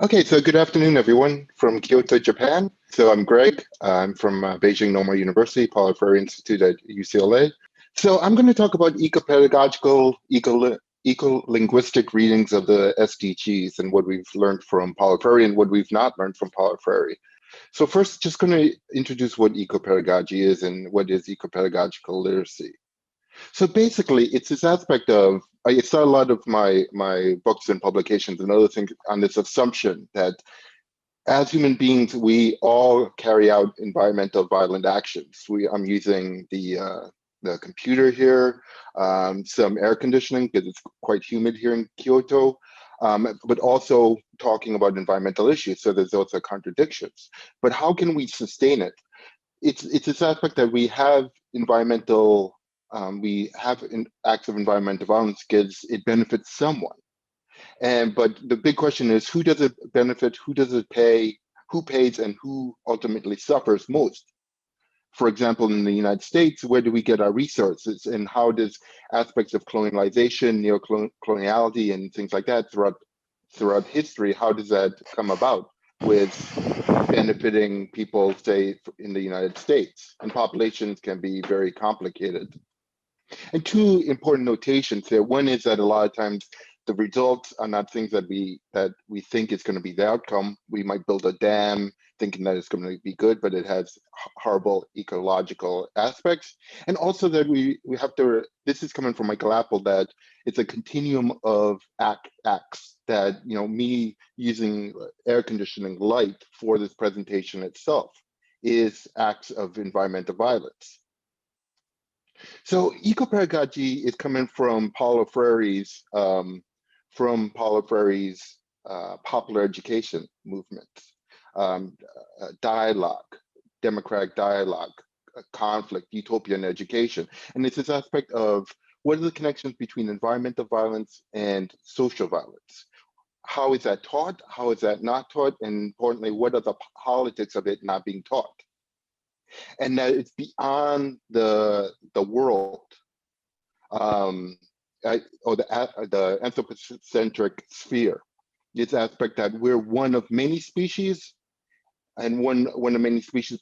Okay, so good afternoon, everyone from Kyoto, Japan. So I'm Greg. I'm from Beijing Normal University, Paulo Freire Institute at UCLA. So I'm going to talk about ecopedagogical, ecolinguistic readings of the SDGs and what we've learned from Paulo Freire and what we've not learned from Paulo Freire. So first, just going to introduce what ecopedagogy is and what is ecopedagogical literacy. So basically, it's this aspect of, I saw a lot of my books and publications and other things on this assumption that as human beings, we all carry out environmental violent actions. I'm using the computer here, some air conditioning because it's quite humid here in Kyoto, but also talking about environmental issues. So there's also contradictions. But how can we sustain it? It's this aspect that we have environmental acts of environmental violence because it benefits someone. But the big question is, who does it benefit? Who does it pay? Who pays and who ultimately suffers most? For example, in the United States, where do we get our resources and how does aspects of colonialization, neo-coloniality and things like that throughout history, how does that come about with benefiting people, say, in the United States? And populations can be very complicated. And two important notations there. One is that a lot of times the results are not things that we think is going to be the outcome. We might build a dam thinking that it's going to be good, but it has horrible ecological aspects. And also that we have to, this is coming from Michael Apple, that it's a continuum of acts that, you know, me using air conditioning light for this presentation itself is acts of environmental violence. So ecopedagogy is coming from Paulo Freire's popular education movement, dialogue, democratic dialogue, conflict, utopian education. And it's this aspect of what are the connections between environmental violence and social violence? How is that taught? How is that not taught? And importantly, what are the politics of it not being taught? And that it's beyond the world, or the anthropocentric sphere. This aspect that we're one of many species, and one of many species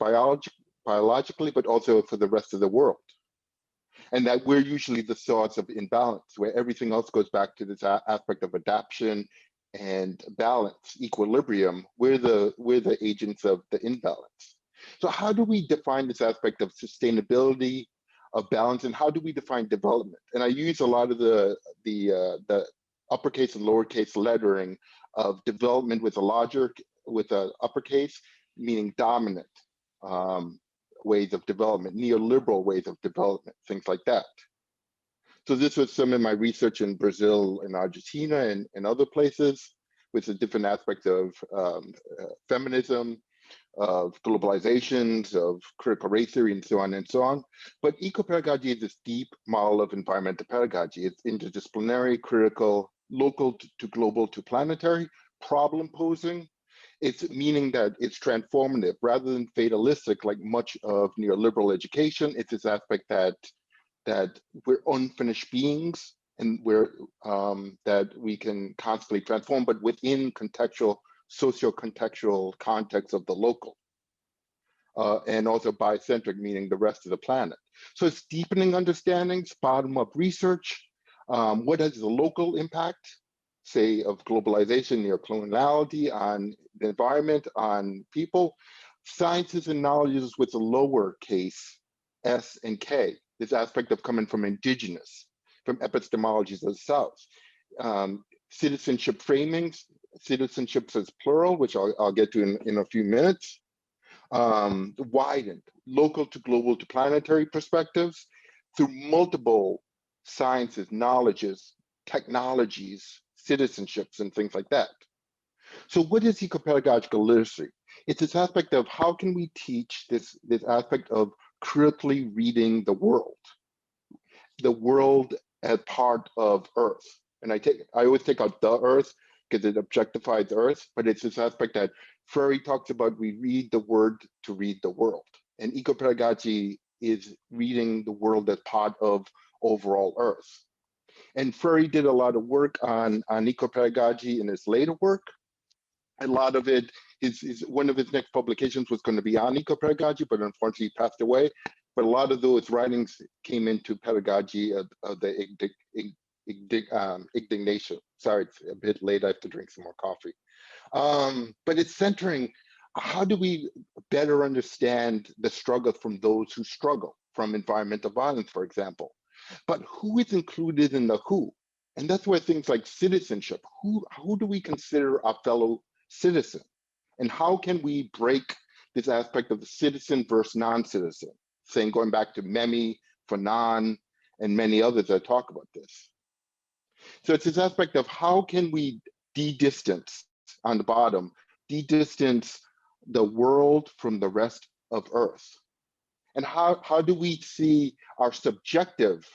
biologically, but also for the rest of the world. And that we're usually the source of imbalance, where everything else goes back to this aspect of adaptation and balance, equilibrium. We're the agents of the imbalance. So how do we define this aspect of sustainability, of balance, and how do we define development? And I use a lot of the uppercase and lowercase lettering of development with a uppercase, meaning dominant ways of development, neoliberal ways of development, things like that. So this was some of my research in Brazil and Argentina and other places with the different aspects of feminism, of globalizations, of critical race theory, and so on and so on. But ecopedagogy is this deep model of environmental pedagogy. It's interdisciplinary, critical, local to global to planetary, problem posing. It's meaning that it's transformative rather than fatalistic, like much of neoliberal education. It's this aspect that we're unfinished beings and that we can constantly transform, but within contextual, socio-contextual context of the local. And also bicentric, meaning the rest of the planet. So it's deepening understandings, bottom-up research. What is the local impact, say, of globalization, neocoloniality on the environment, on people? Sciences and knowledges with a lower case, S and K, this aspect of coming from indigenous, from epistemologies of the South. Citizenship framings, citizenships as plural, which I'll get to in a few minutes. Widened, local to global to planetary perspectives through multiple sciences, knowledges, technologies, citizenships, and things like that. So what is ecopedagogical literacy? It's this aspect of how can we teach this aspect of critically reading the world as part of Earth. And I always take out the Earth because it objectifies Earth, but it's this aspect that Freire talks about, we read the word to read the world. And ecopedagogy is reading the world as part of overall Earth. And Freire did a lot of work on ecopedagogy in his later work. A lot of it, one of his next publications was going to be on ecopedagogy, but unfortunately he passed away. But a lot of those writings came into pedagogy of the indignation. Sorry, it's a bit late. I have to drink some more coffee. But it's centering, how do we better understand the struggle from those who struggle from environmental violence, for example? But who is included in the who? And that's where things like citizenship, who do we consider a fellow citizen? And how can we break this aspect of the citizen versus non-citizen? Saying, going back to Memi, Fanon, and many others that talk about this. So it's this aspect of how can we de-distance, on the bottom, de-distance the world from the rest of Earth? And how do we see our subjective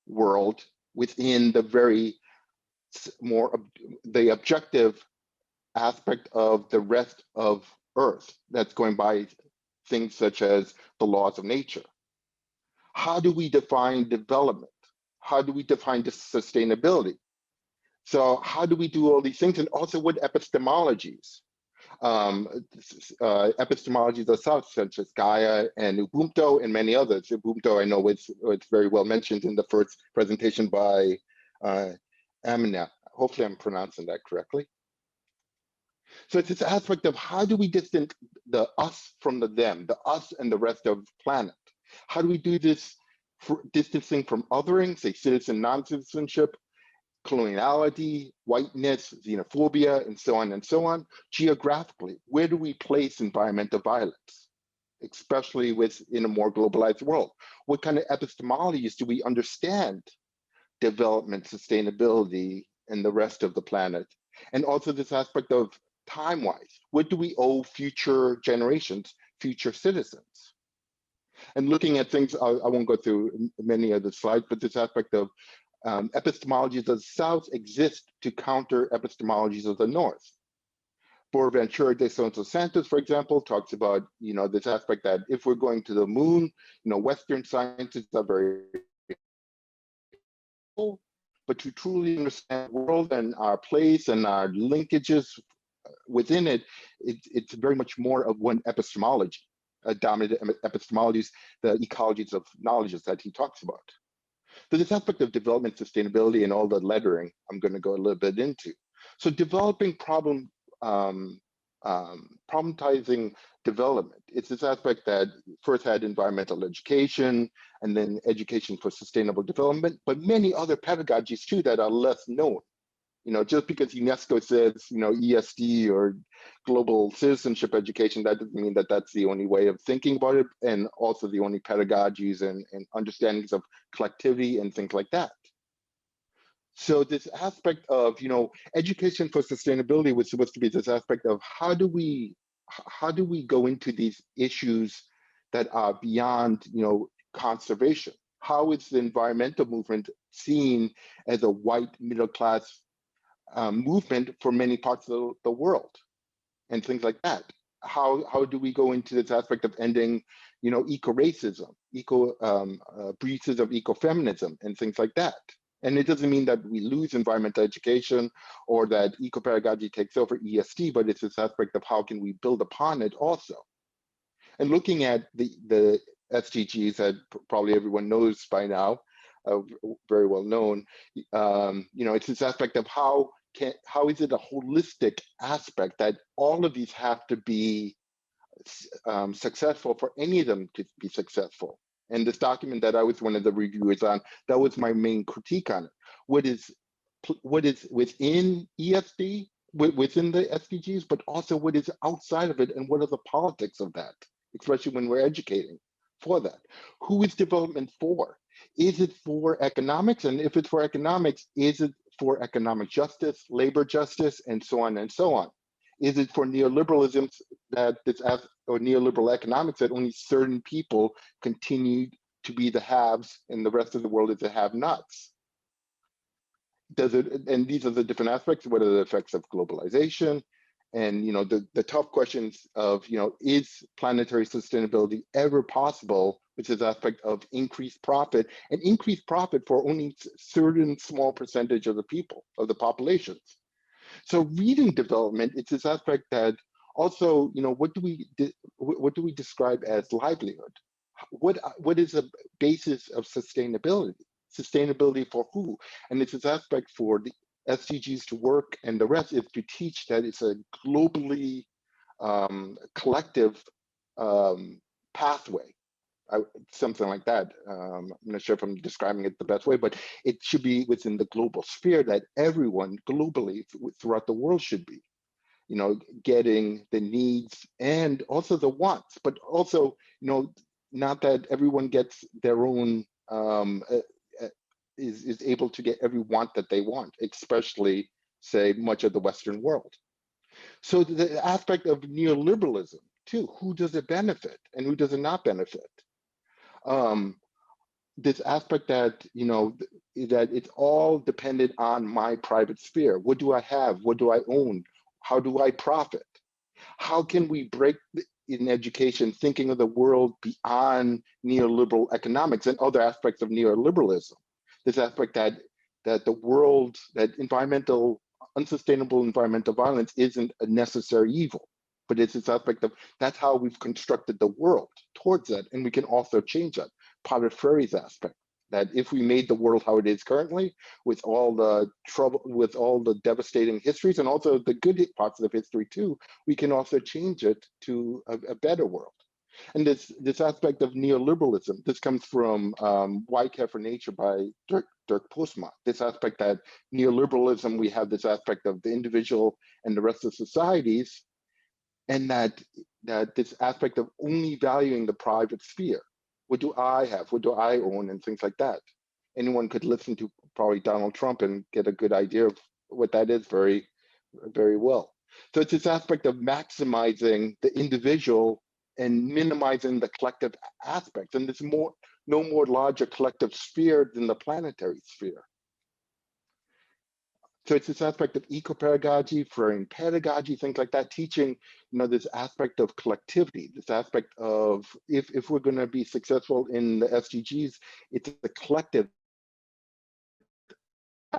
world within the very the objective aspect of the rest of Earth that's going by things such as the laws of nature? How do we define development? How do we define sustainability? So how do we do all these things? And also what epistemologies? Epistemologies of South, such as Gaia and Ubuntu and many others. Ubuntu, I know it's very well mentioned in the first presentation by Amina. Hopefully I'm pronouncing that correctly. So it's this aspect of how do we distance the us from the them, the us and the rest of the planet? How do we do this for distancing from othering, say citizen, non-citizenship, coloniality, whiteness, xenophobia, and so on, geographically? Where do we place environmental violence, especially in a more globalized world? What kind of epistemologies do we understand development, sustainability, and the rest of the planet? And also this aspect of time-wise, what do we owe future generations, future citizens? And looking at things, I won't go through many of the slides, but this aspect of epistemologies of the South exist to counter epistemologies of the North. Bonaventura de Santos, for example, talks about this aspect that if we're going to the moon, Western scientists are very cool, but to truly understand the world and our place and our linkages within it, it's very much more of one epistemology, dominant epistemologies, the ecologies of knowledges that he talks about. So this aspect of development, sustainability, and all the lettering, I'm going to go a little bit into. So developing problematizing development. It's this aspect that first had environmental education and then education for sustainable development, but many other pedagogies too that are less known. Just because UNESCO says, ESD or global citizenship education, that doesn't mean that that's the only way of thinking about it, and also the only pedagogies and understandings of collectivity and things like that. So this aspect of, education for sustainability was supposed to be this aspect of how do we go into these issues that are beyond, conservation? How is the environmental movement seen as a white middle class movement for many parts of the world and things like that? How do we go into this aspect of ending, eco-racism, breaches of ecofeminism and things like that? And it doesn't mean that we lose environmental education or that ecopedagogy takes over ESD, but it's this aspect of how can we build upon it also. And looking at the SDGs that probably everyone knows by now, very well known, it's this aspect of how is it a holistic aspect that all of these have to be successful for any of them to be successful. And this document that I was one of the reviewers on, that was my main critique on it. What is within ESD, within the SDGs, but also what is outside of it, and what are the politics of that, especially when we're educating for that. Who is development for? Is it for economics? And if it's for economics, is it for economic justice, labor justice, and so on and so on? Is it for neoliberalism or neoliberal economics that only certain people continue to be the haves and the rest of the world is the have-nots? And these are the different aspects. What are the effects of globalization? And the tough questions of is planetary sustainability ever possible, which is the aspect of increased profit, and increased profit for only certain small percentage of the people, of the populations. So reading development, it's this aspect that also, what do we describe as livelihood? What is the basis of sustainability? Sustainability for who? And it's this aspect for the SDGs to work, and the rest is to teach that it's a globally collective pathway. Something like that. I'm not sure if I'm describing it the best way, but it should be within the global sphere that everyone globally throughout the world should be, getting the needs and also the wants, but also, not that everyone gets their own, is able to get every want that they want, especially, say, much of the Western world. So the aspect of neoliberalism too, who does it benefit and who does it not benefit? This aspect that, that it's all dependent on my private sphere. What do I have? What do I own? How do I profit? How can we break in education thinking of the world beyond neoliberal economics and other aspects of neoliberalism? This aspect that the world, that unsustainable environmental violence isn't a necessary evil, but it's this aspect of that's how we've constructed the world towards that, and we can also change that. Paulo Freire's aspect, that if we made the world how it is currently, with all the trouble, with all the devastating histories, and also the good parts of history too, we can also change it to a better world. And this aspect of neoliberalism, this comes from Why Care for Nature by Dirk Postma. This aspect that neoliberalism, we have this aspect of the individual and the rest of societies, and that this aspect of only valuing the private sphere. What do I have? What do I own? And things like that. Anyone could listen to probably Donald Trump and get a good idea of what that is very, very well. So it's this aspect of maximizing the individual and minimizing the collective aspects. And there's no more larger collective sphere than the planetary sphere. So it's this aspect of ecopedagogy, Freudian pedagogy, things like that, teaching, this aspect of collectivity, this aspect of if we're going to be successful in the SDGs, it's the collective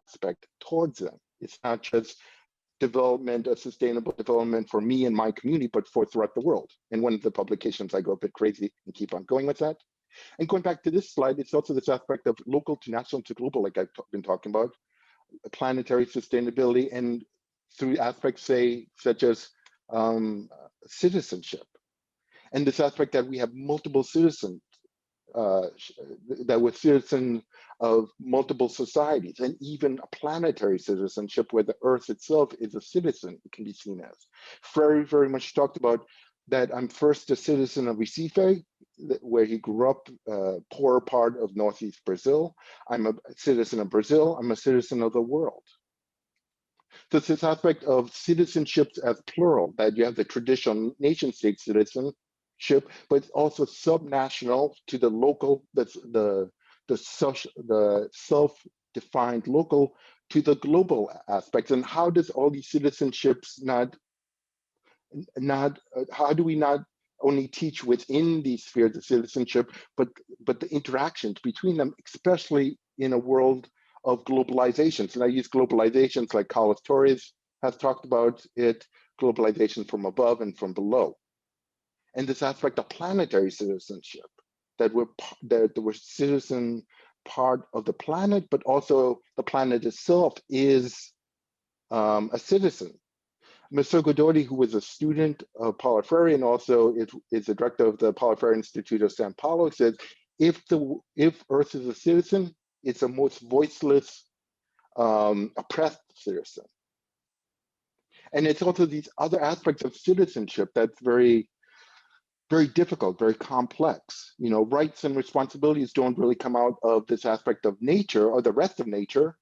aspect towards them. It's not just development, a sustainable development for me and my community, but for throughout the world. And one of the publications, I go a bit crazy and keep on going with that. And going back to this slide, it's also this aspect of local to national to global, like I've been talking about, planetary sustainability, and through aspects, say, such as citizenship. And this aspect that we have multiple citizens, that we're citizens of multiple societies, and even a planetary citizenship where the Earth itself is a citizen, it can be seen as. Very, very much talked about that I'm first a citizen of Recife, where he grew up, poor part of Northeast Brazil. I'm a citizen of Brazil. I'm a citizen of the world. So it's this aspect of citizenships as plural, that you have the traditional nation state citizenship, but it's also subnational to the local, the self-defined local to the global aspects. And how does all these citizenships how do we not only teach within these spheres of citizenship, but the interactions between them, especially in a world of globalizations? And I use globalizations like Carlos Torres has talked about it, globalization from above and from below. And this aspect of planetary citizenship, that we're citizen part of the planet, but also the planet itself is a citizen. Mr. Godoy, who was a student of Paulo Freire and also is the director of the Paulo Freire Institute of Sao Paulo, says, if Earth is a citizen, it's the most voiceless, oppressed citizen. And it's also these other aspects of citizenship that's very, very difficult, very complex. Rights and responsibilities don't really come out of this aspect of nature or the rest of nature,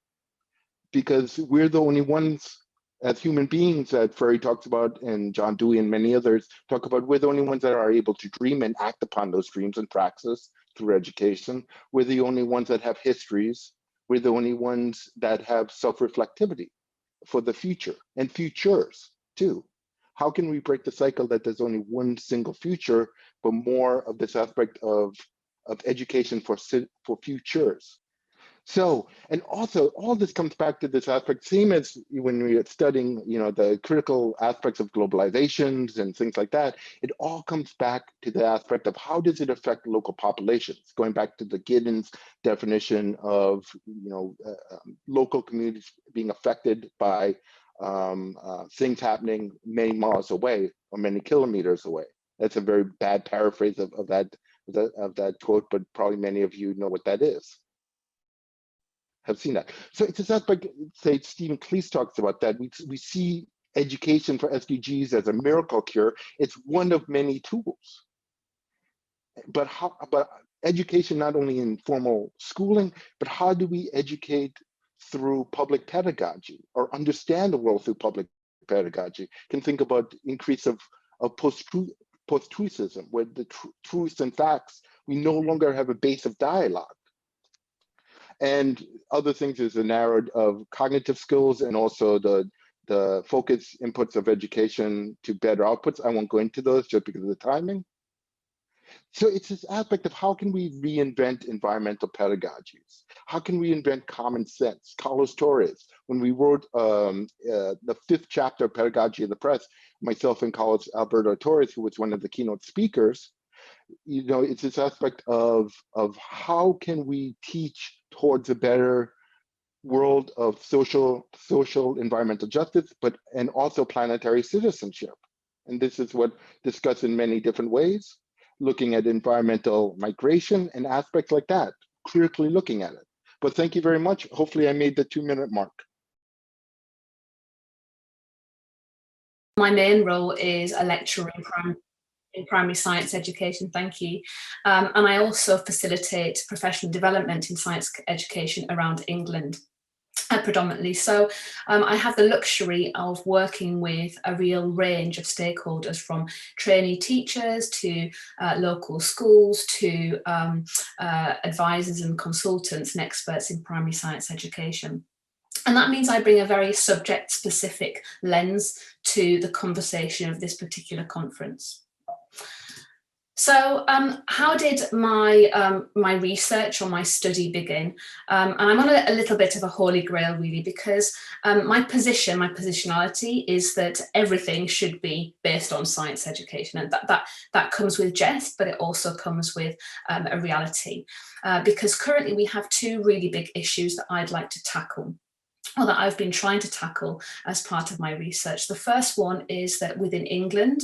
because we're the only ones as human beings that Freire talks about, and John Dewey and many others talk about, we're the only ones that are able to dream and act upon those dreams and praxis through education. We're the only ones that have histories. We're the only ones that have self-reflectivity for the future and futures too. How can we break the cycle that there's only one single future, but more of this aspect of education for futures? So, and also all this comes back to this aspect, same as when we are studying, the critical aspects of globalizations and things like that, it all comes back to the aspect of how does it affect local populations, going back to the Giddens definition of, local communities being affected by things happening many miles away or many kilometers away. That's a very bad paraphrase of that quote, but probably many of you know what that is. Have seen that. So it's this aspect, say Stephen Cleese talks about that. We see education for SDGs as a miracle cure. It's one of many tools. But education not only in formal schooling, but how do we educate through public pedagogy or understand the world through public pedagogy? Can think about increase of post-truthism, where the truths and facts, we no longer have a base of dialogue. And other things is the narrowed of cognitive skills and also the focus inputs of education to better outputs. I won't go into those just because of the timing. So it's this aspect of how can we reinvent environmental pedagogies? How can we invent common sense? Carlos Torres, when we wrote the 5th chapter of Pedagogy of the Press, myself and Carlos Alberto Torres, who was one of the keynote speakers, it's this aspect of how can we teach towards a better world of social environmental justice, and also planetary citizenship. And this is what discussed in many different ways, looking at environmental migration and aspects like that, critically looking at it. But thank you very much. Hopefully I made the 2-minute mark. My main role is a lecturer in primary science education, thank you. And I also facilitate professional development in science education around England, predominantly. So I have the luxury of working with a real range of stakeholders, from trainee teachers to local schools to advisors and consultants and experts in primary science education. And that means I bring a very subject-specific lens to the conversation of this particular conference. So how did my my research or my study begin? And I'm on a little bit of a holy grail, really, because my positionality is that everything should be based on science education, and that comes with jest, but it also comes with a reality, because currently we have 2 really big issues that I'd like to tackle, or that I've been trying to tackle as part of my research. The first one is that within England,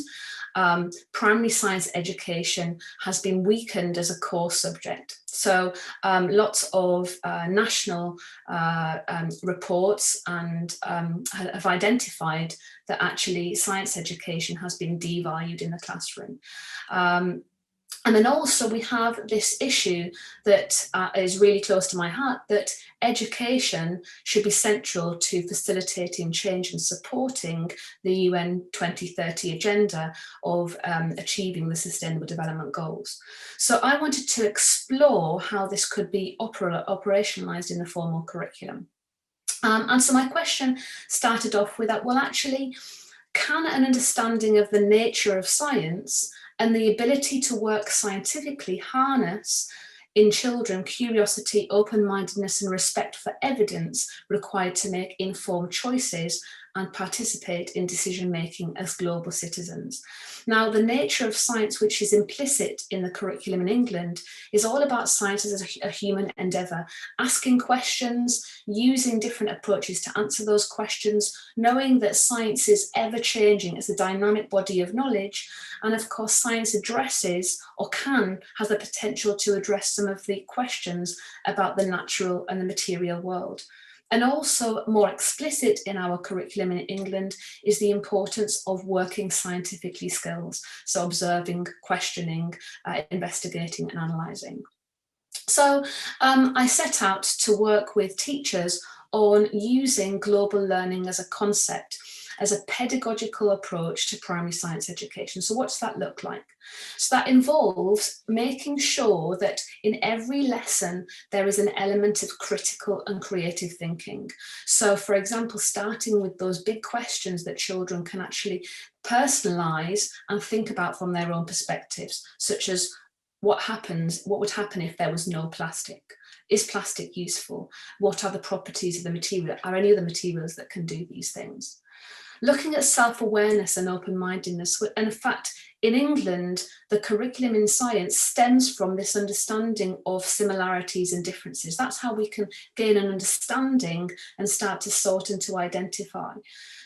primary science education has been weakened as a core subject. So lots of national reports and have identified that actually science education has been devalued in the classroom. And then also we have this issue that is really close to my heart, that education should be central to facilitating change and supporting the UN 2030 agenda of achieving the Sustainable Development Goals. So I wanted to explore how this could be operationalized in the formal curriculum. And so my question started off with that, well, actually, can an understanding of the nature of science and the ability to work scientifically harness in children curiosity, open-mindedness and respect for evidence required to make informed choices and participate in decision-making as global citizens? Now, the nature of science, which is implicit in the curriculum in England, is all about science as a human endeavour, asking questions, using different approaches to answer those questions, knowing that science is ever-changing as a dynamic body of knowledge, and of course science addresses, or has the potential to address some of the questions about the natural and the material world. And also more explicit in our curriculum in England is the importance of working scientifically skills, so observing, questioning, investigating and analysing. So I set out to work with teachers on using global learning as a concept, as a pedagogical approach to primary science education. So what does that look like? So that involves making sure that in every lesson there is an element of critical and creative thinking. So for example, starting with those big questions that children can actually personalise and think about from their own perspectives, such as what would happen if there was no plastic? Is plastic useful? What are the properties of the material? Are any of the materials that can do these things? Looking at self-awareness and open-mindedness, and in fact, in England, the curriculum in science stems from this understanding of similarities and differences. That's how we can gain an understanding and start to sort and to identify.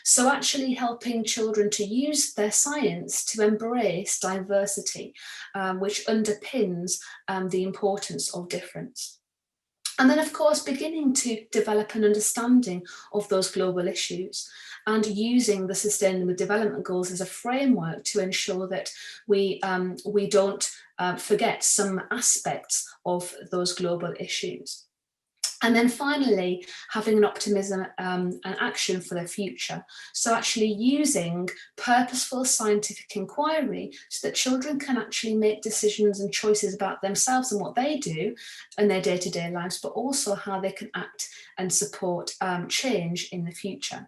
So actually helping children to use their science to embrace diversity, which underpins the importance of difference. And then, of course, beginning to develop an understanding of those global issues and using the Sustainable Development Goals as a framework to ensure that we don't forget some aspects of those global issues. And then finally, having an optimism and action for the future. So actually using purposeful scientific inquiry so that children can actually make decisions and choices about themselves and what they do in their day-to-day lives, but also how they can act and support change in the future.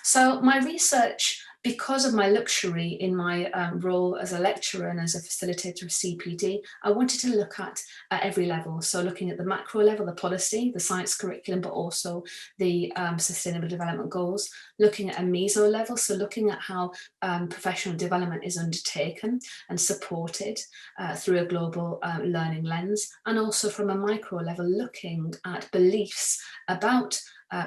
So my research, because of my luxury in my role as a lecturer and as a facilitator of CPD, I wanted to look at every level. So looking at the macro level, the policy, the science curriculum, but also the Sustainable Development Goals, looking at a meso level, so looking at how professional development is undertaken and supported through a global learning lens, and also from a micro level, looking at beliefs about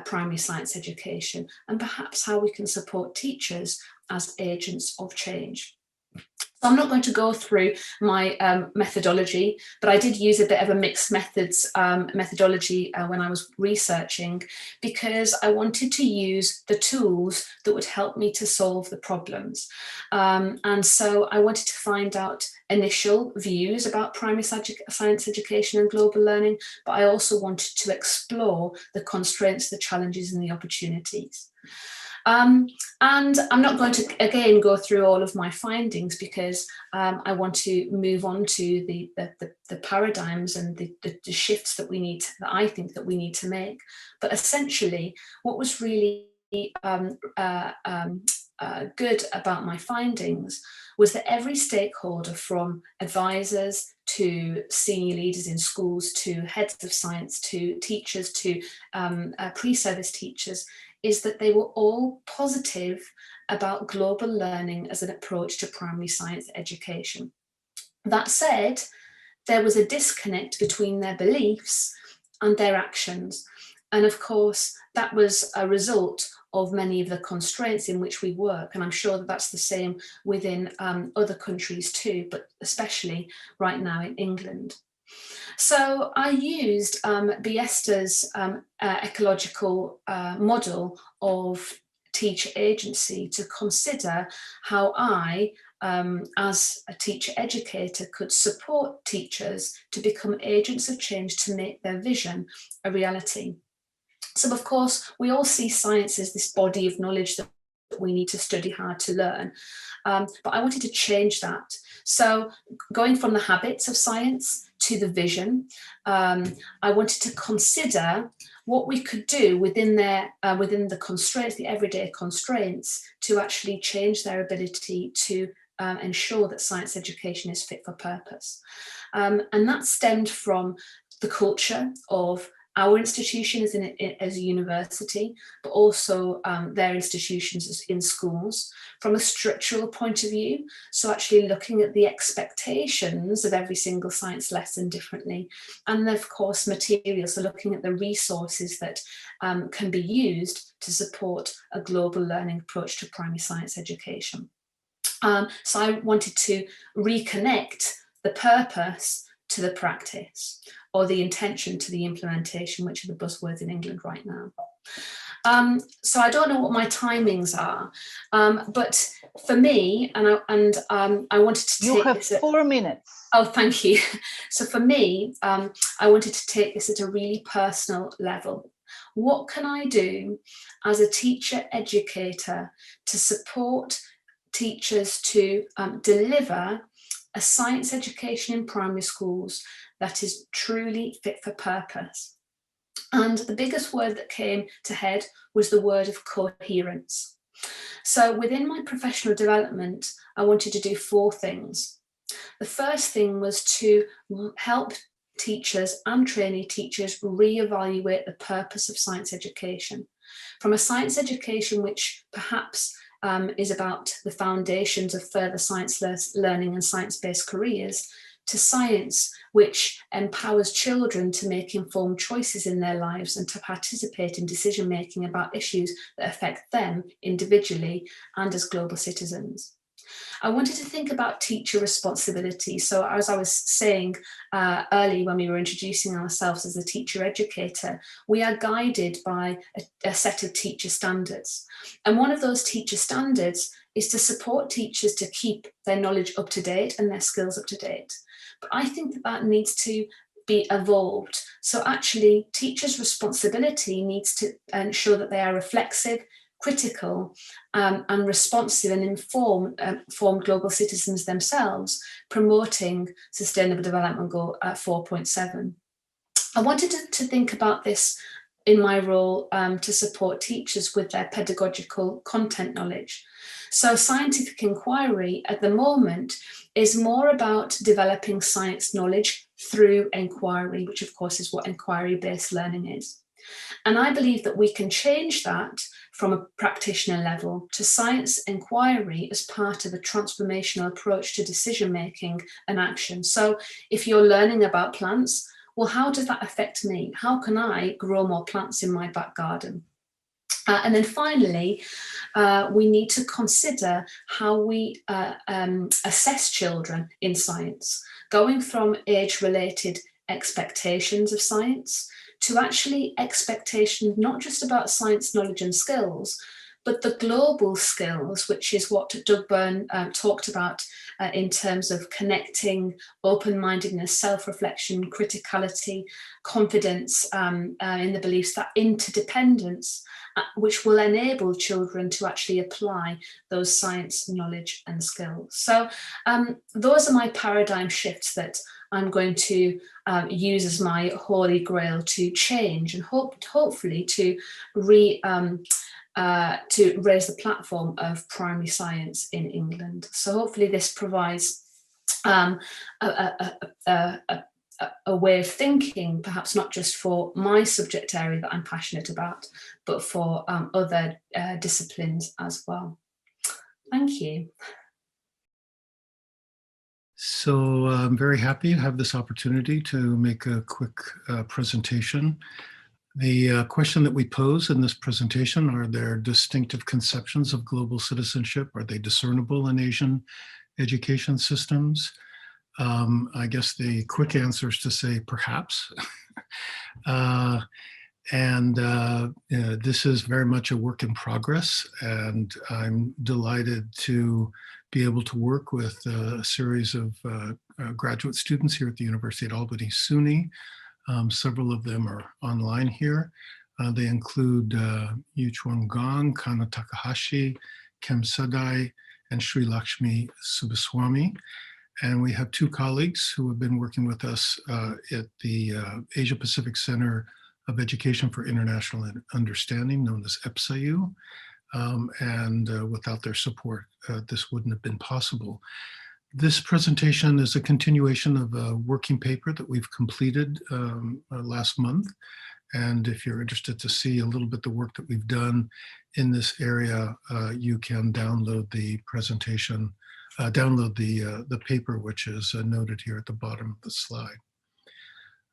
primary science education and perhaps how we can support teachers as agents of change. So I'm not going to go through my methodology, but I did use a bit of a mixed methods methodology when I was researching, because I wanted to use the tools that would help me to solve the problems. And so I wanted to find out initial views about primary science education and global learning, but I also wanted to explore the constraints, the challenges and the opportunities. And I'm not going to again go through all of my findings, because I want to move on to the paradigms and the shifts that we need, that I think that we need to make. But essentially, what was really good about my findings was that every stakeholder, from advisors to senior leaders in schools to heads of science to teachers to pre-service teachers, is that they were all positive about global learning as an approach to primary science education. That said, there was a disconnect between their beliefs and their actions. And of course, that was a result of many of the constraints in which we work. And I'm sure that that's the same within other countries too, but especially right now in England. So I used Biesta's ecological model of teacher agency to consider how I, as a teacher educator, could support teachers to become agents of change to make their vision a reality. So of course, we all see science as this body of knowledge that we need to study hard to learn. But I wanted to change that. So going from the habits of science to the vision, I wanted to consider what we could do within the constraints, the everyday constraints, to actually change their ability to ensure that science education is fit for purpose. And that stemmed from the culture of our institution as a university, but also their institutions in schools, from a structural point of view. So actually looking at the expectations of every single science lesson differently. And then of course materials, so looking at the resources that can be used to support a global learning approach to primary science education. So I wanted to reconnect the purpose to the practice, or the intention to the implementation, which are the buzzwords in England right now. So I don't know what my timings are, but for me, I wanted to take this. You have 4 minutes. Oh, thank you. So for me, I wanted to take this at a really personal level. What can I do as a teacher educator to support teachers to deliver a science education in primary schools that is truly fit for purpose? And the biggest word that came to head was the word of coherence. So within my professional development, I wanted to do 4 things. The first thing was to help teachers and trainee teachers re-evaluate the purpose of science education. From a science education which perhaps is about the foundations of further science learning and science-based careers, to science which empowers children to make informed choices in their lives and to participate in decision-making about issues that affect them individually and as global citizens. I wanted to think about teacher responsibility. So as I was saying early when we were introducing ourselves as a teacher educator, we are guided by a set of teacher standards. And one of those teacher standards is to support teachers to keep their knowledge up to date and their skills up to date. But I think that that needs to be evolved. So actually, teachers' responsibility needs to ensure that they are reflexive, critical, and responsive and informed global citizens themselves, promoting Sustainable Development Goal 4.7. I wanted to think about this in my role to support teachers with their pedagogical content knowledge. So scientific inquiry at the moment is more about developing science knowledge through inquiry, which of course is what inquiry-based learning is. And I believe that we can change that from a practitioner level to science inquiry as part of a transformational approach to decision-making and action. So if you're learning about plants, well, how does that affect me? How can I grow more plants in my back garden? And then finally, we need to consider how we assess children in science, going from age-related expectations of science to actually expectations not just about science knowledge and skills, but the global skills, which is what Doug Byrne talked about in terms of connecting, open-mindedness, self-reflection, criticality, confidence in the beliefs, that interdependence, which will enable children to actually apply those science knowledge and skills. So those are my paradigm shifts that I'm going to use as my holy grail to change and hopefully to raise the platform of primary science in England. So hopefully this provides a way of thinking, perhaps not just for my subject area that I'm passionate about, but for other disciplines as well. Thank you. So I'm very happy to have this opportunity to make a quick presentation. The question that we pose in this presentation: are there distinctive conceptions of global citizenship? Are they discernible in Asian education systems? I guess the quick answer is to say perhaps. This is very much a work in progress, and I'm delighted to be able to work with a series of graduate students here at the University at Albany SUNY. Several of them are online here. They include Yu Chuan Gong, Kana Takahashi, Kem Sadai, and Sri Lakshmi Subaswamy. And we have two colleagues who have been working with us at the Asia Pacific Center of Education for International Understanding, known as EPSAU. Without their support, this wouldn't have been possible. This presentation is a continuation of a working paper that we've completed last month. And if you're interested to see a little bit the work that we've done in this area, you can download the presentation, download the paper, which is noted here at the bottom of the slide.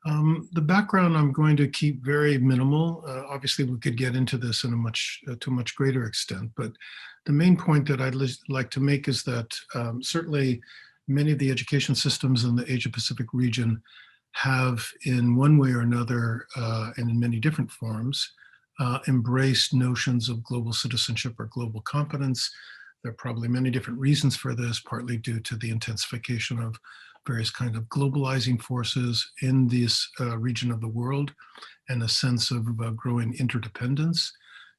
The background I'm going to keep very minimal. Obviously, we could get into this in to a much greater extent, but the main point that I'd like to make is that certainly many of the education systems in the Asia-Pacific region have, in one way or another, and in many different forms, embraced notions of global citizenship or global competence. There are probably many different reasons for this, partly due to the intensification of various kinds of globalizing forces in this region of the world and a sense of growing interdependence.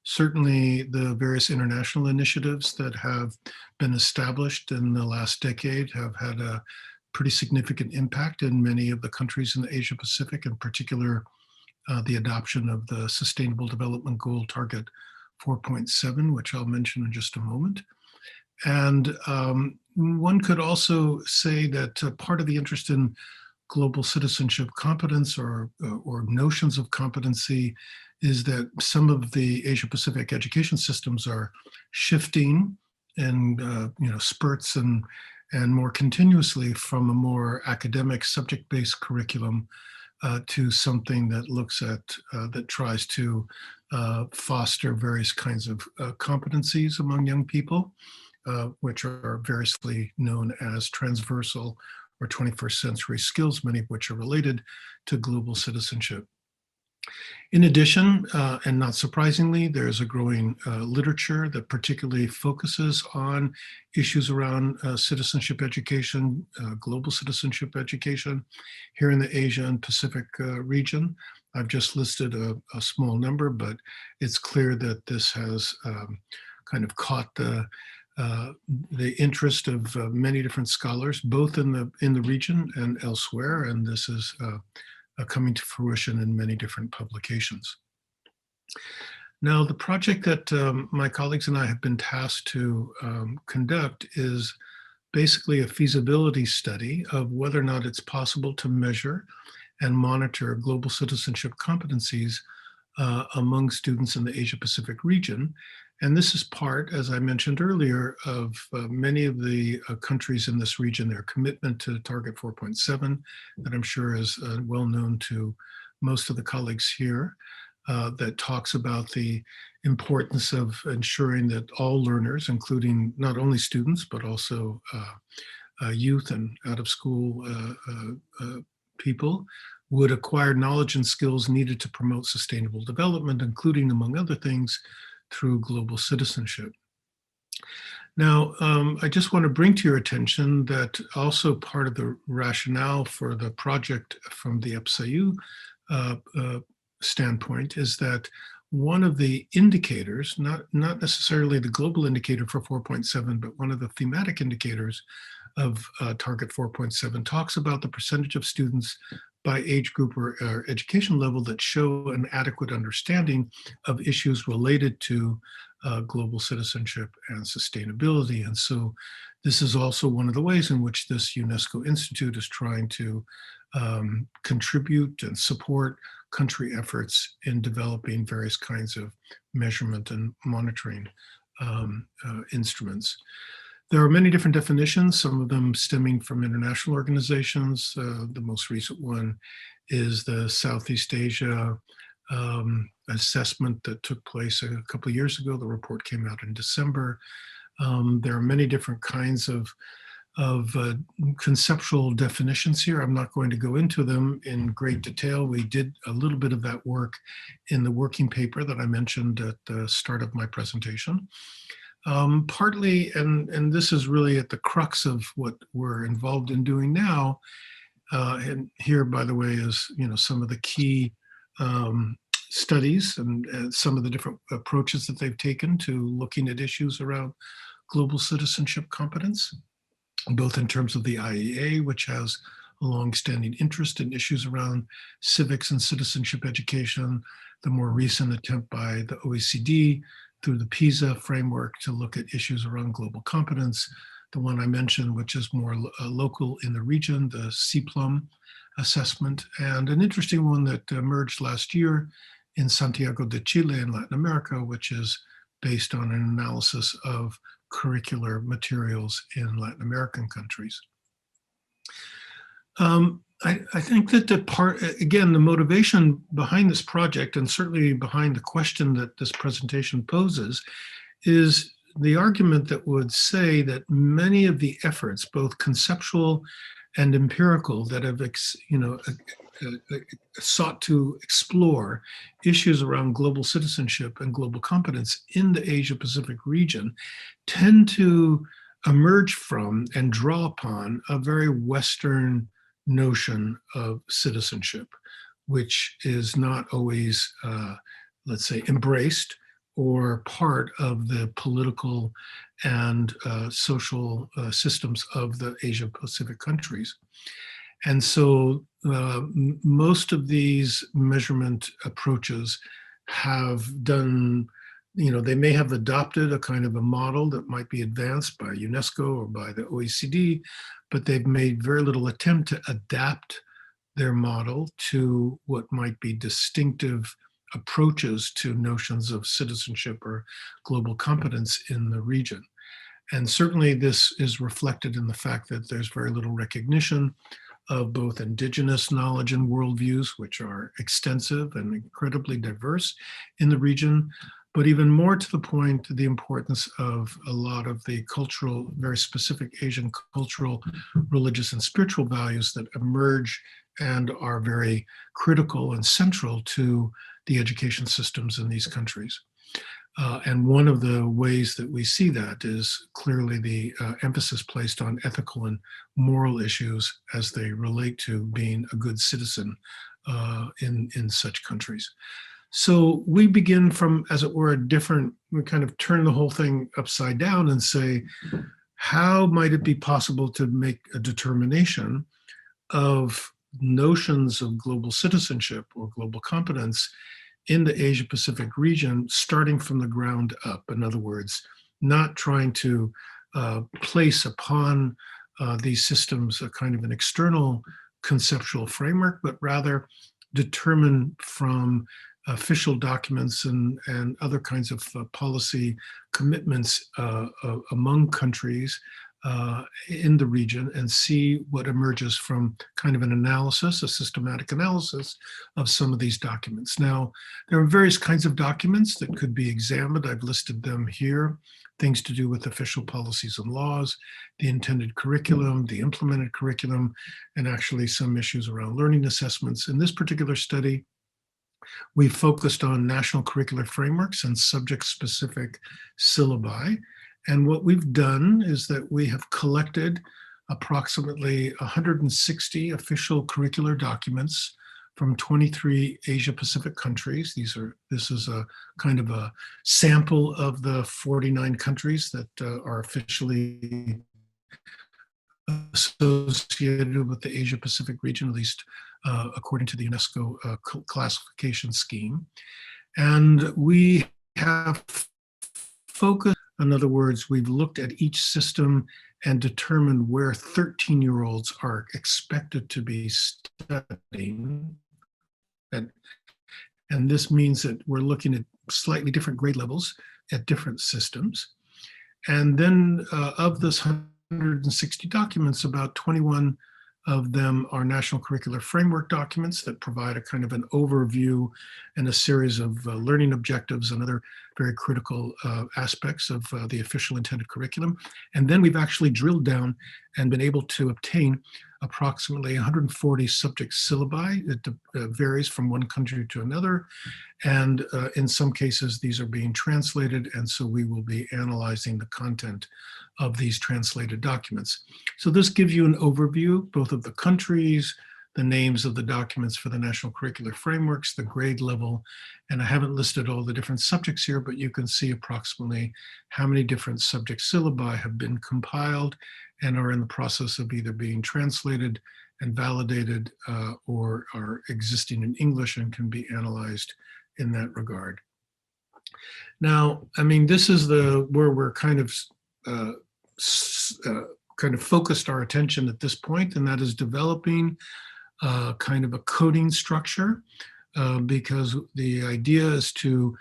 Certainly the various international initiatives that have been established in the last decade have had a pretty significant impact in many of the countries in the Asia Pacific, in particular the adoption of the Sustainable Development Goal Target 4.7, which I'll mention in just a moment. And one could also say that part of the interest in global citizenship competence or notions of competency is that some of the Asia-Pacific education systems are shifting in spurts and more continuously from a more academic subject-based curriculum to something that looks at, that tries to foster various kinds of competencies among young people, which are variously known as transversal or 21st century skills, many of which are related to global citizenship. In addition, and not surprisingly, there's a growing literature that particularly focuses on issues around citizenship education, global citizenship education here in the Asia and Pacific region. I've just listed a small number, but it's clear that this has kind of caught the interest of many different scholars, both in the region and elsewhere, and this is coming to fruition in many different publications. Now, the project that my colleagues and I have been tasked to conduct is basically a feasibility study of whether or not it's possible to measure and monitor global citizenship competencies among students in the Asia-Pacific region. And this is part, as I mentioned earlier, of many of the countries in this region, their commitment to Target 4.7, that I'm sure is well known to most of the colleagues here, that talks about the importance of ensuring that all learners, including not only students, but also youth and out-of-school people, would acquire knowledge and skills needed to promote sustainable development, including, among other things, through global citizenship. Now, I just want to bring to your attention that also part of the rationale for the project from the EPSAU standpoint is that one of the indicators, not necessarily the global indicator for 4.7, but one of the thematic indicators of Target 4.7 talks about the percentage of students by age group or education level that show an adequate understanding of issues related to global citizenship and sustainability. And so this is also one of the ways in which this UNESCO Institute is trying to contribute and support country efforts in developing various kinds of measurement and monitoring instruments. There are many different definitions, some of them stemming from international organizations. The most recent one is the Southeast Asia assessment that took place a couple of years ago. The report came out in December. There are many different kinds of conceptual definitions here. I'm not going to go into them in great detail. We did a little bit of that work in the working paper that I mentioned at the start of my presentation. Partly, and this is really at the crux of what we're involved in doing now, and here, by the way, is some of the key studies and some of the different approaches that they've taken to looking at issues around global citizenship competence, both in terms of the IEA, which has a long-standing interest in issues around civics and citizenship education, the more recent attempt by the OECD through the PISA framework to look at issues around global competence, the one I mentioned, which is more local in the region, the CPLUM assessment, and an interesting one that emerged last year in Santiago de Chile in Latin America, which is based on an analysis of curricular materials in Latin American countries. I think that the motivation behind this project, and certainly behind the question that this presentation poses, is the argument that would say that many of the efforts, both conceptual and empirical, that have sought to explore issues around global citizenship and global competence in the Asia-Pacific region tend to emerge from and draw upon a very Western notion of citizenship, which is not always, let's say, embraced or part of the political and social systems of the Asia-Pacific countries. And so most of these measurement approaches have done, they may have adopted a kind of a model that might be advanced by UNESCO or by the OECD, but they've made very little attempt to adapt their model to what might be distinctive approaches to notions of citizenship or global competence in the region. And certainly this is reflected in the fact that there's very little recognition of both indigenous knowledge and worldviews, which are extensive and incredibly diverse in the region, but even more to the point, the importance of a lot of the cultural, very specific Asian cultural, religious, and spiritual values that emerge and are very critical and central to the education systems in these countries. And one of the ways that we see that is clearly the emphasis placed on ethical and moral issues as they relate to being a good citizen in such countries. So we begin from, as it were, we kind of turn the whole thing upside down and say, how might it be possible to make a determination of notions of global citizenship or global competence in the Asia Pacific region, starting from the ground up? In other words, not trying to place upon these systems a kind of an external conceptual framework, but rather determine from official documents and other kinds of policy commitments among countries in the region, and see what emerges from kind of an analysis, a systematic analysis of some of these documents. Now, there are various kinds of documents that could be examined. I've listed them here. Things to do with official policies and laws, the intended curriculum, the implemented curriculum, and actually some issues around learning assessments. In this particular study, we focused on national curricular frameworks and subject-specific syllabi. And what we've done is that we have collected approximately 160 official curricular documents from 23 Asia Pacific countries. This is a kind of a sample of the 49 countries that are officially associated with the Asia Pacific region, at least according to the UNESCO classification scheme. And we have focused, in other words, we've looked at each system and determined where 13-year-olds are expected to be studying. And this means that we're looking at slightly different grade levels at different systems. And then of this 160 documents, about 21 of them are national curricular framework documents that provide a kind of an overview and a series of learning objectives and other very critical aspects of the official intended curriculum. And then we've actually drilled down and been able to obtain approximately 140 subject syllabi. It varies from one country to another. And in some cases, these are being translated. And so we will be analyzing the content of these translated documents. So this gives you an overview, both of the countries, the names of the documents for the national curricular frameworks, the grade level, and I haven't listed all the different subjects here, but you can see approximately how many different subject syllabi have been compiled and are in the process of either being translated and validated or are existing in English and can be analyzed in that regard. Now, I mean, this is where we're kind of focused our attention at this point, and that is developing kind of a coding structure, because the idea is to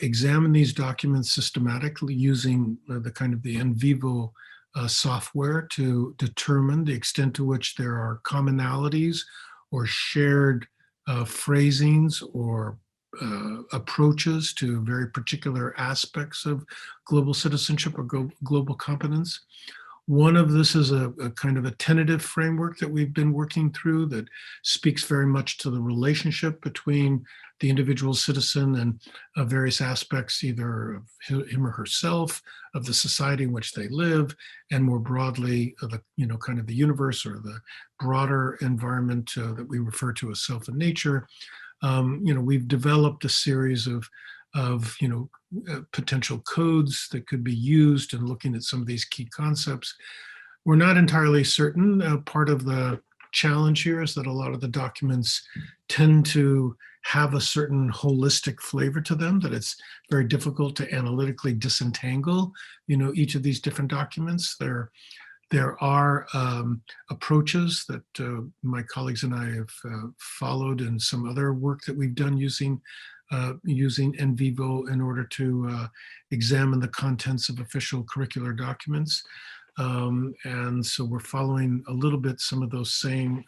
examine these documents systematically using the kind of the in vivo software to determine the extent to which there are commonalities or shared phrasings or approaches to very particular aspects of global citizenship or global competence. One of this is a kind of a tentative framework that we've been working through that speaks very much to the relationship between the individual citizen and various aspects, either of him or herself, of the society in which they live, and more broadly, kind of the universe or the broader environment that we refer to as self and nature. We've developed a series of potential codes that could be used in looking at some of these key concepts. We're not entirely certain. Part of the challenge here is that a lot of the documents tend to have a certain holistic flavor to them, that it's very difficult to analytically disentangle, each of these different documents. They're There are approaches that my colleagues and I have followed in some other work that we've done using NVivo in order to examine the contents of official curricular documents. And so we're following a little bit some of those same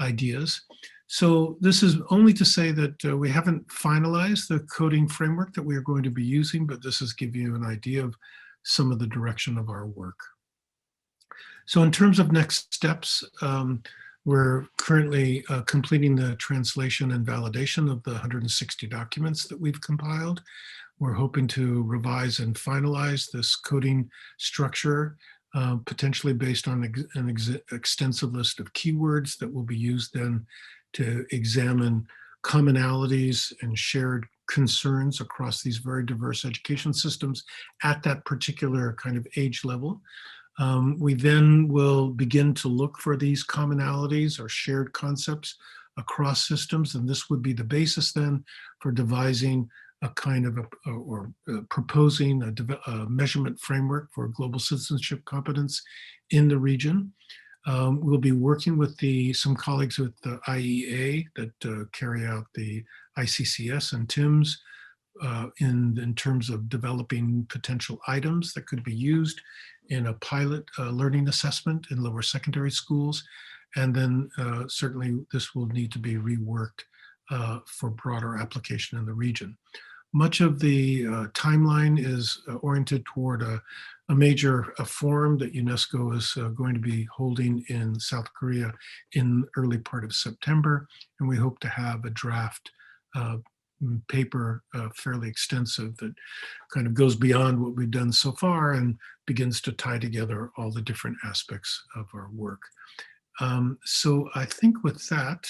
ideas. So this is only to say that we haven't finalized the coding framework that we are going to be using, but this is giving you an idea of some of the direction of our work. So in terms of next steps, we're currently completing the translation and validation of the 160 documents that we've compiled. We're hoping to revise and finalize this coding structure, potentially based on an extensive list of keywords that will be used then to examine commonalities and shared concerns across these very diverse education systems at that particular kind of age level. We then will begin to look for these commonalities or shared concepts across systems, and this would be the basis then for devising a kind of proposing a measurement framework for global citizenship competence in the region. We'll be working with some colleagues with the IEA that carry out the ICCS and TIMS in terms of developing potential items that could be used in a pilot learning assessment in lower secondary schools. And then certainly this will need to be reworked for broader application in the region. Much of the timeline is oriented toward a major forum that UNESCO is going to be holding in South Korea in early part of September. And we hope to have a draft paper fairly extensive that kind of goes beyond what we've done so far and begins to tie together all the different aspects of our work. So I think with that,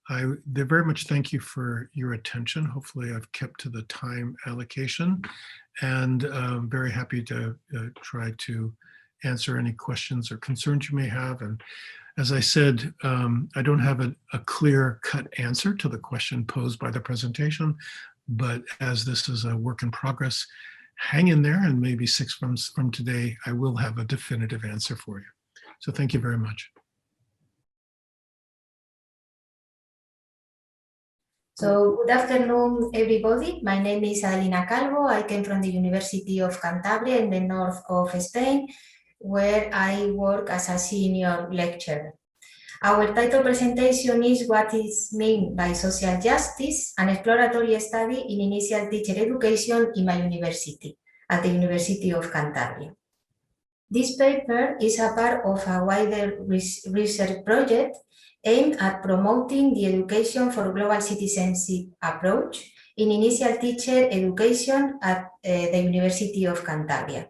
I very much thank you for your attention. Hopefully I've kept to the time allocation, and I'm very happy to try to answer any questions or concerns you may have. And as I said, I don't have a clear-cut answer to the question posed by the presentation, but as this is a work in progress, hang in there, and maybe 6 months from today, I will have a definitive answer for you. So thank you very much. So good afternoon, everybody. My name is Adelina Calvo. I came from the University of Cantabria in the north of Spain, where I work as a senior lecturer. Our title presentation is What is meant by social justice, an exploratory study in initial teacher education in my university, at the University of Cantabria. This paper is a part of a wider research project aimed at promoting the education for global citizenship approach in initial teacher education at the University of Cantabria.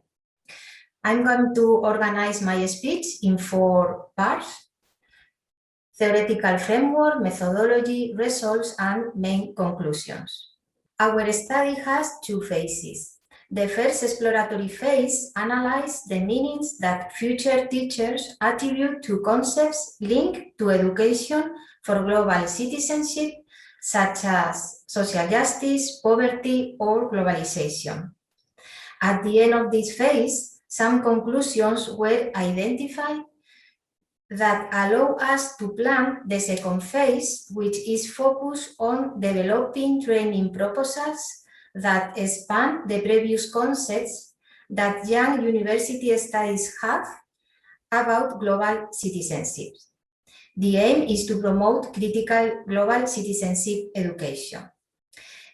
I'm going to organize my speech in 4 parts: theoretical framework, methodology, results, and main conclusions. Our study has 2 phases. The first exploratory phase analyzes the meanings that future teachers attribute to concepts linked to education for global citizenship, such as social justice, poverty, or globalization. At the end of this phase, some conclusions were identified that allow us to plan the second phase, which is focused on developing training proposals that expand the previous concepts that young university studies have about global citizenship. The aim is to promote critical global citizenship education.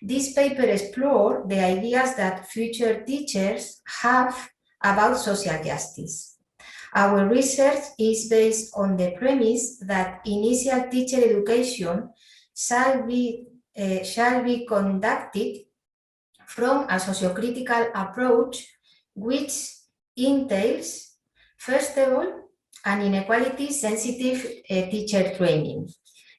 This paper explores the ideas that future teachers have about social justice. Our research is based on the premise that initial teacher education shall be conducted from a socio-critical approach, which entails, first of all, an inequality-sensitive teacher training.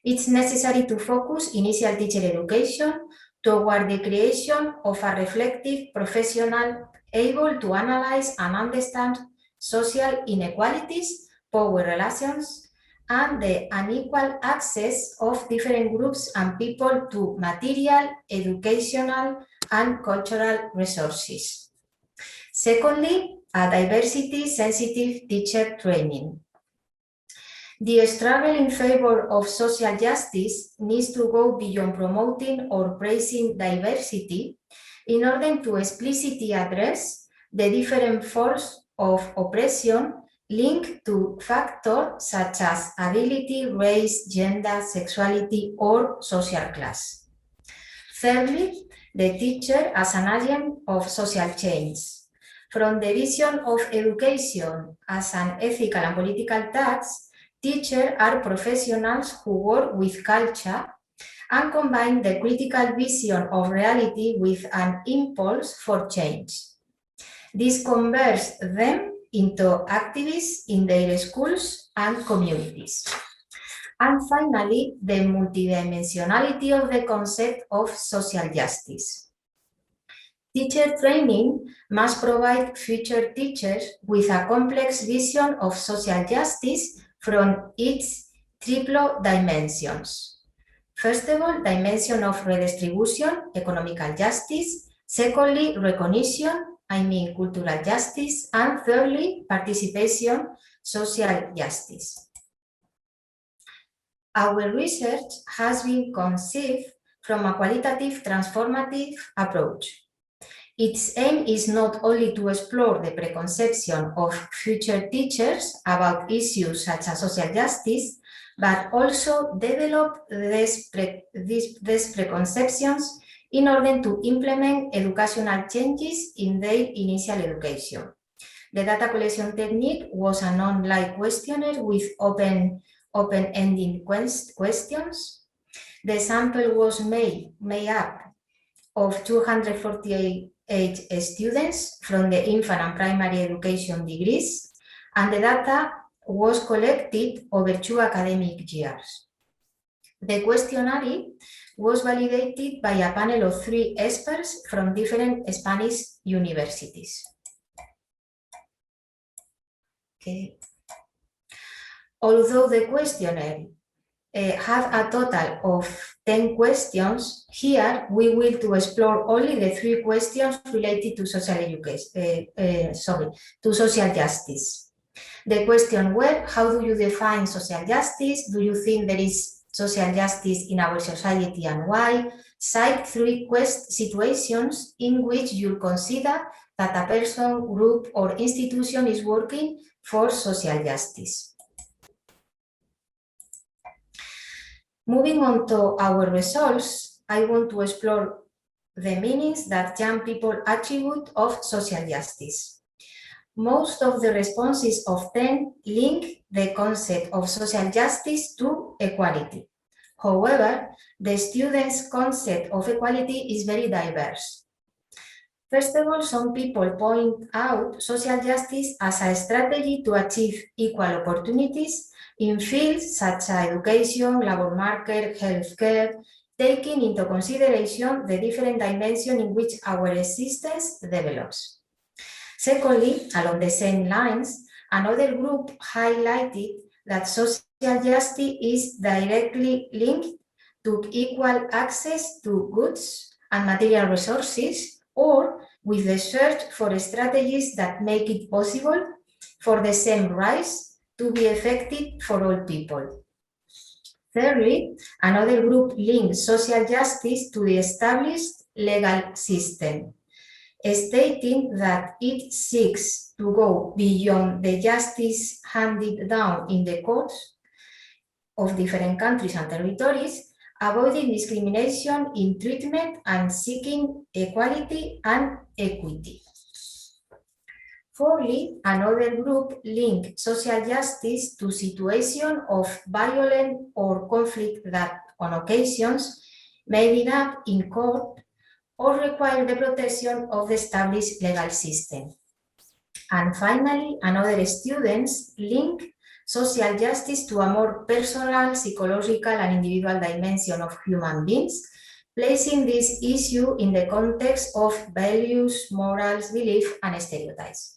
It's necessary to focus initial teacher education toward the creation of a reflective professional able to analyze and understand social inequalities, power relations, and the unequal access of different groups and people to material, educational, and cultural resources. Secondly, a diversity-sensitive teacher training. The struggle in favor of social justice needs to go beyond promoting or praising diversity in order to explicitly address the different forms of oppression linked to factors such as ability, race, gender, sexuality, or social class. Thirdly, the teacher as an agent of social change. From the vision of education as an ethical and political task, teachers are professionals who work with culture and combine the critical vision of reality with an impulse for change. This converts them into activists in their schools and communities. And finally, the multidimensionality of the concept of social justice. Teacher training must provide future teachers with a complex vision of social justice from its triple dimensions. First of all, dimension of redistribution, economical justice. Secondly, recognition, cultural justice. And thirdly, participation, social justice. Our research has been conceived from a qualitative transformative approach. Its aim is not only to explore the preconception of future teachers about issues such as social justice, but also develop these preconceptions in order to implement educational changes in their initial education. The data collection technique was an online questionnaire with open-ended questions. The sample was made up of 248 students from the infant and primary education degrees, and the data was collected over 2 academic years. The questionnaire was validated by a panel of 3 experts from different Spanish universities. Okay. Although the questionnaire had a total of 10 questions, here we will to explore only the 3 questions related to social justice. The question were, how do you define social justice? Do you think there is social justice in our society and why? Cite 3 situations in which you consider that a person, group, or institution is working for social justice. Moving on to our results, I want to explore the meanings that young people attribute of social justice. Most of the responses of 10 link the concept of social justice to equality. However, the students' concept of equality is very diverse. First of all, some people point out social justice as a strategy to achieve equal opportunities in fields such as education, labor market, healthcare, taking into consideration the different dimensions in which our existence develops. Secondly, along the same lines, another group highlighted that social justice is directly linked to equal access to goods and material resources, or with the search for strategies that make it possible for the same rights to be effective for all people. Thirdly, another group links social justice to the established legal system, stating that it seeks to go beyond the justice handed down in the courts of different countries and territories, avoiding discrimination in treatment and seeking equality and equity. Fourthly, another group linked social justice to situations of violence or conflict that, on occasions, may end up in court or require the protection of the established legal system. And finally, another students link social justice to a more personal, psychological, and individual dimension of human beings, placing this issue in the context of values, morals, beliefs, and stereotypes.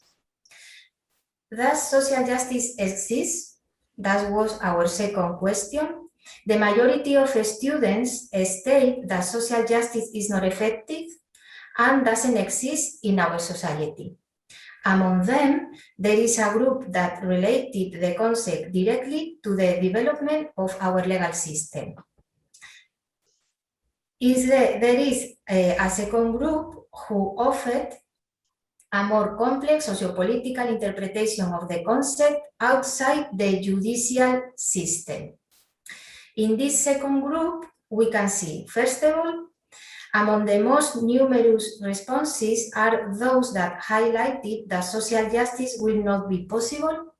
Does social justice exist? That was our second question. The majority of students state that social justice is not effective and doesn't exist in our society. Among them, there is a group that related the concept directly to the development of our legal system. There is a second group who offered a more complex sociopolitical interpretation of the concept outside the judicial system. In this second group, we can see, first of all, among the most numerous responses are those that highlighted that social justice will not be possible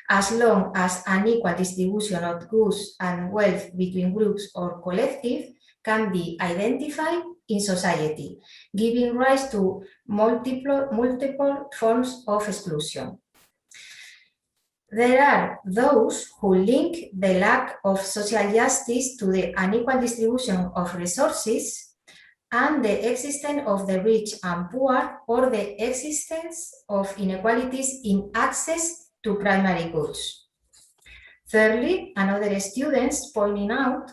as long as an equal distribution of goods and wealth between groups or collectives can be identified in society, giving rise to multiple forms of exclusion. There are those who link the lack of social justice to the unequal distribution of resources and the existence of the rich and poor, or the existence of inequalities in access to primary goods. Thirdly, another students pointing out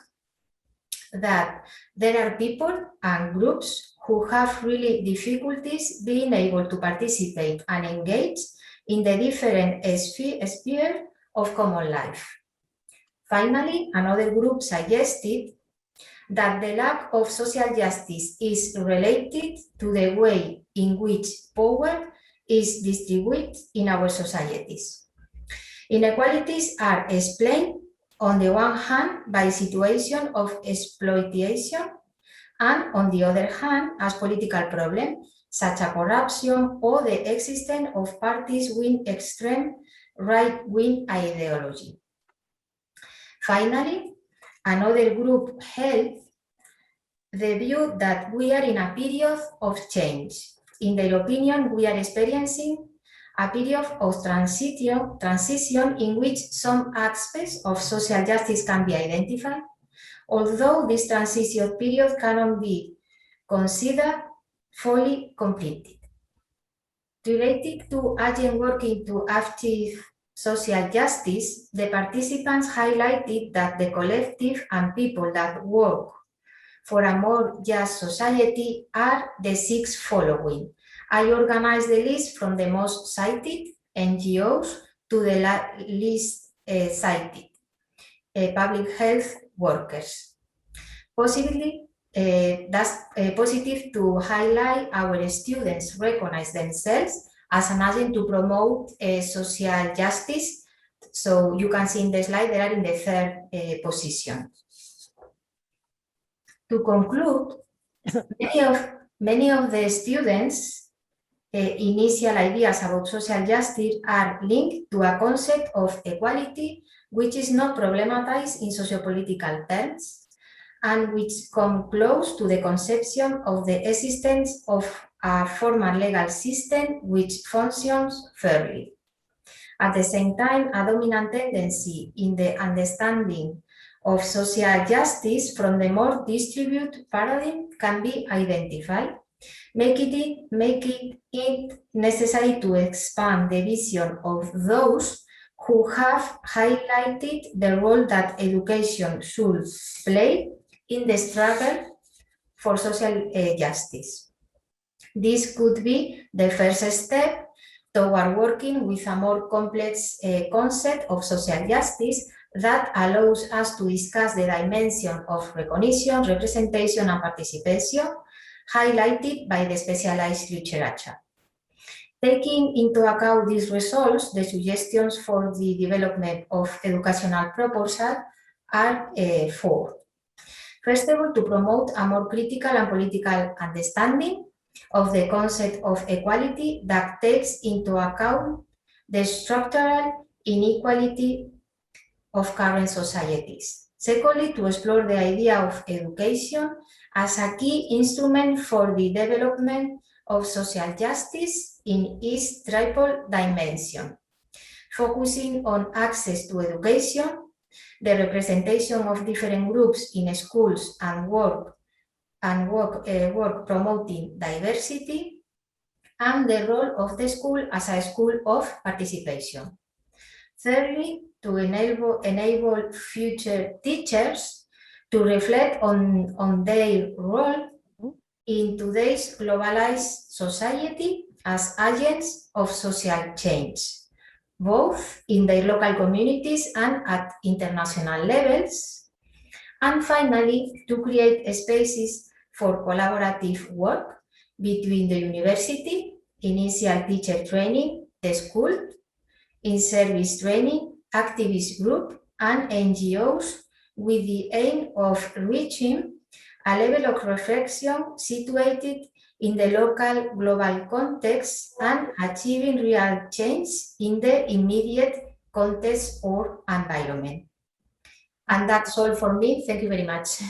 that there are people and groups who have really difficulties being able to participate and engage in the different spheres of common life. Finally, another group suggested that the lack of social justice is related to the way in which power is distributed in our societies. Inequalities are explained on the one hand by situation of exploitation, and on the other hand as political problems such as corruption or the existence of parties with extreme right-wing ideology. Finally, another group held the view that we are in a period of change. In their opinion, we are experiencing a period of transition in which some aspects of social justice can be identified, although this transition period cannot be considered fully completed. Related to agent working to achieve social justice, the participants highlighted that the collective and people that work for a more just society are the six following. I organized the list from the most cited NGOs to the least cited public health workers. Possibly, that's positive to highlight our students recognize themselves as an agent to promote social justice. So you can see in the slide they are in the third position. To conclude, many of the students' initial ideas about social justice are linked to a concept of equality which is not problematized in sociopolitical terms and which come close to the conception of the existence of a formal legal system which functions fairly. At the same time, a dominant tendency in the understanding of social justice from the more distributed paradigm can be identified, making it necessary to expand the vision of those who have highlighted the role that education should play in the struggle for social justice. This could be the first step toward working with a more complex concept of social justice that allows us to discuss the dimension of recognition, representation, and participation highlighted by the specialized literature. Taking into account these results, the suggestions for the development of educational proposal are four. First of all, to promote a more critical and political understanding of the concept of equality that takes into account the structural inequality of current societies. Secondly, to explore the idea of education as a key instrument for the development of social justice in its triple dimension, focusing on access to education, the representation of different groups in schools and work promoting diversity, and the role of the school as a school of participation. Thirdly, to enable future teachers to reflect on their role in today's globalized society as agents of social change, both in their local communities and at international levels. And finally, to create spaces for collaborative work between the university, initial teacher training, the school, in-service training, activist group, and NGOs, with the aim of reaching a level of reflection situated in the local global context and achieving real change in the immediate context or environment. And that's all for me. Thank you very much.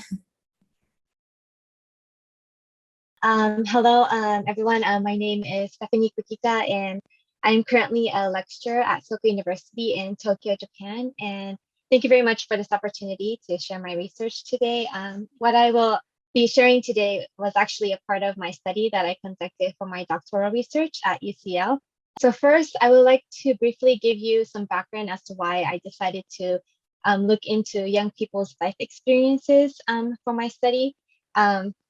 Hello, everyone. My name is Stephanie Kukita, and I'm currently a lecturer at Soka University in Tokyo, Japan. And thank you very much for this opportunity to share my research today. What I will be sharing today was actually a part of my study that I conducted for my doctoral research at UCL. So first, I would like to briefly give you some background as to why I decided to look into young people's life experiences for my study.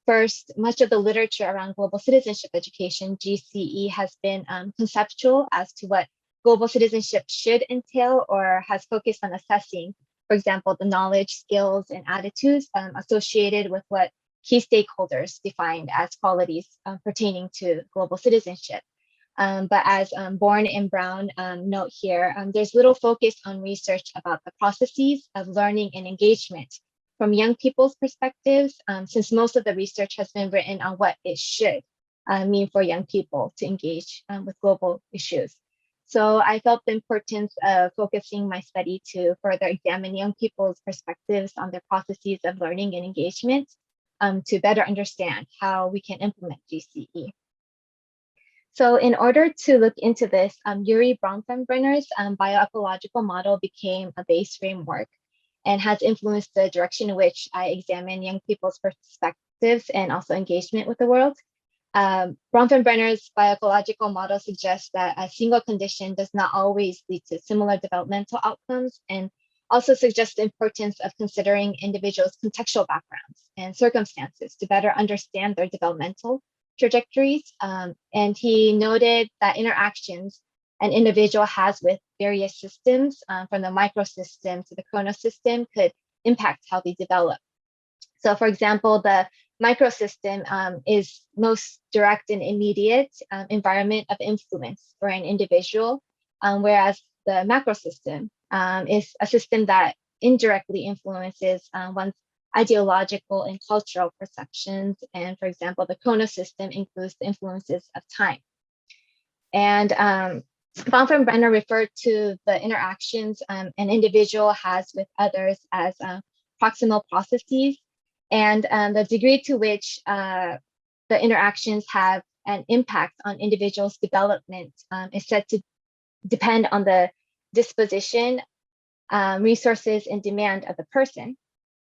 First, much of the literature around global citizenship education, GCE, has been conceptual as to what global citizenship should entail, or has focused on assessing, for example, the knowledge, skills, and attitudes associated with what key stakeholders defined as qualities pertaining to global citizenship. But as Bourne and Brown note here, there's little focus on research about the processes of learning and engagement from young people's perspectives, since most of the research has been written on what it should mean for young people to engage with global issues. So I felt the importance of focusing my study to further examine young people's perspectives on their processes of learning and engagement to better understand how we can implement GCE. So in order to look into this, Yuri Bronfenbrenner's bioecological model became a base framework and has influenced the direction in which I examine young people's perspectives and also engagement with the world. Bronfenbrenner's bioecological model suggests that a single condition does not always lead to similar developmental outcomes, and also suggests the importance of considering individuals' contextual backgrounds and circumstances to better understand their developmental trajectories. And he noted that interactions an individual has with various systems, from the microsystem to the chronosystem, could impact how they develop. So for example, the microsystem is most direct and immediate environment of influence for an individual, whereas the macrosystem is a system that indirectly influences one's ideological and cultural perceptions. And for example, the chronosystem includes the influences of time. And Bronfenbrenner referred to the interactions an individual has with others as proximal processes, and the degree to which the interactions have an impact on individuals' development is said to depend on the disposition, resources, and demand of the person,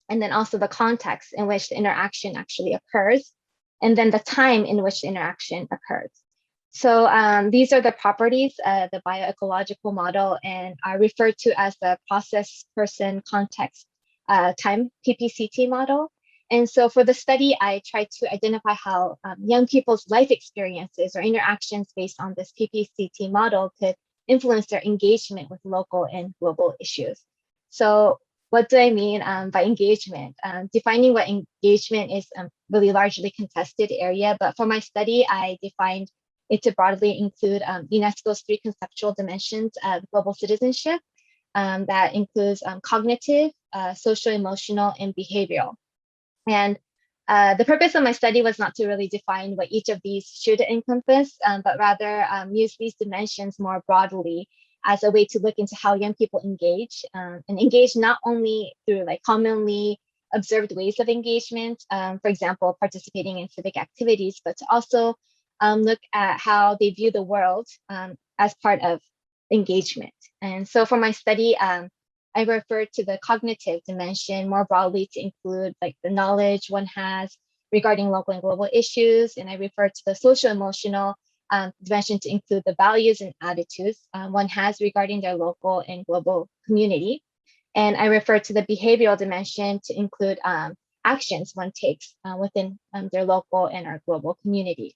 and then also the context in which the interaction actually occurs, and then the time in which the interaction occurs. So these are the properties of the bioecological model, and are referred to as the process, person, context, time PPCT model. And so for the study, I tried to identify how young people's life experiences or interactions based on this PPCT model could influence their engagement with local and global issues. So what do I mean by engagement? Defining what engagement is really largely contested area, but for my study, I defined it to broadly include UNESCO's 3 conceptual dimensions of global citizenship. That includes cognitive, social, emotional, and behavioral. And the purpose of my study was not to really define what each of these should encompass, but rather use these dimensions more broadly as a way to look into how young people engage, and engage not only through like commonly observed ways of engagement, for example, participating in civic activities, but to also look at how they view the world as part of engagement. And so for my study, I referred to the cognitive dimension more broadly to include like the knowledge one has regarding local and global issues. And I referred to the social emotional dimension to include the values and attitudes one has regarding their local and global community. And I referred to the behavioral dimension to include actions one takes within their local and our global community.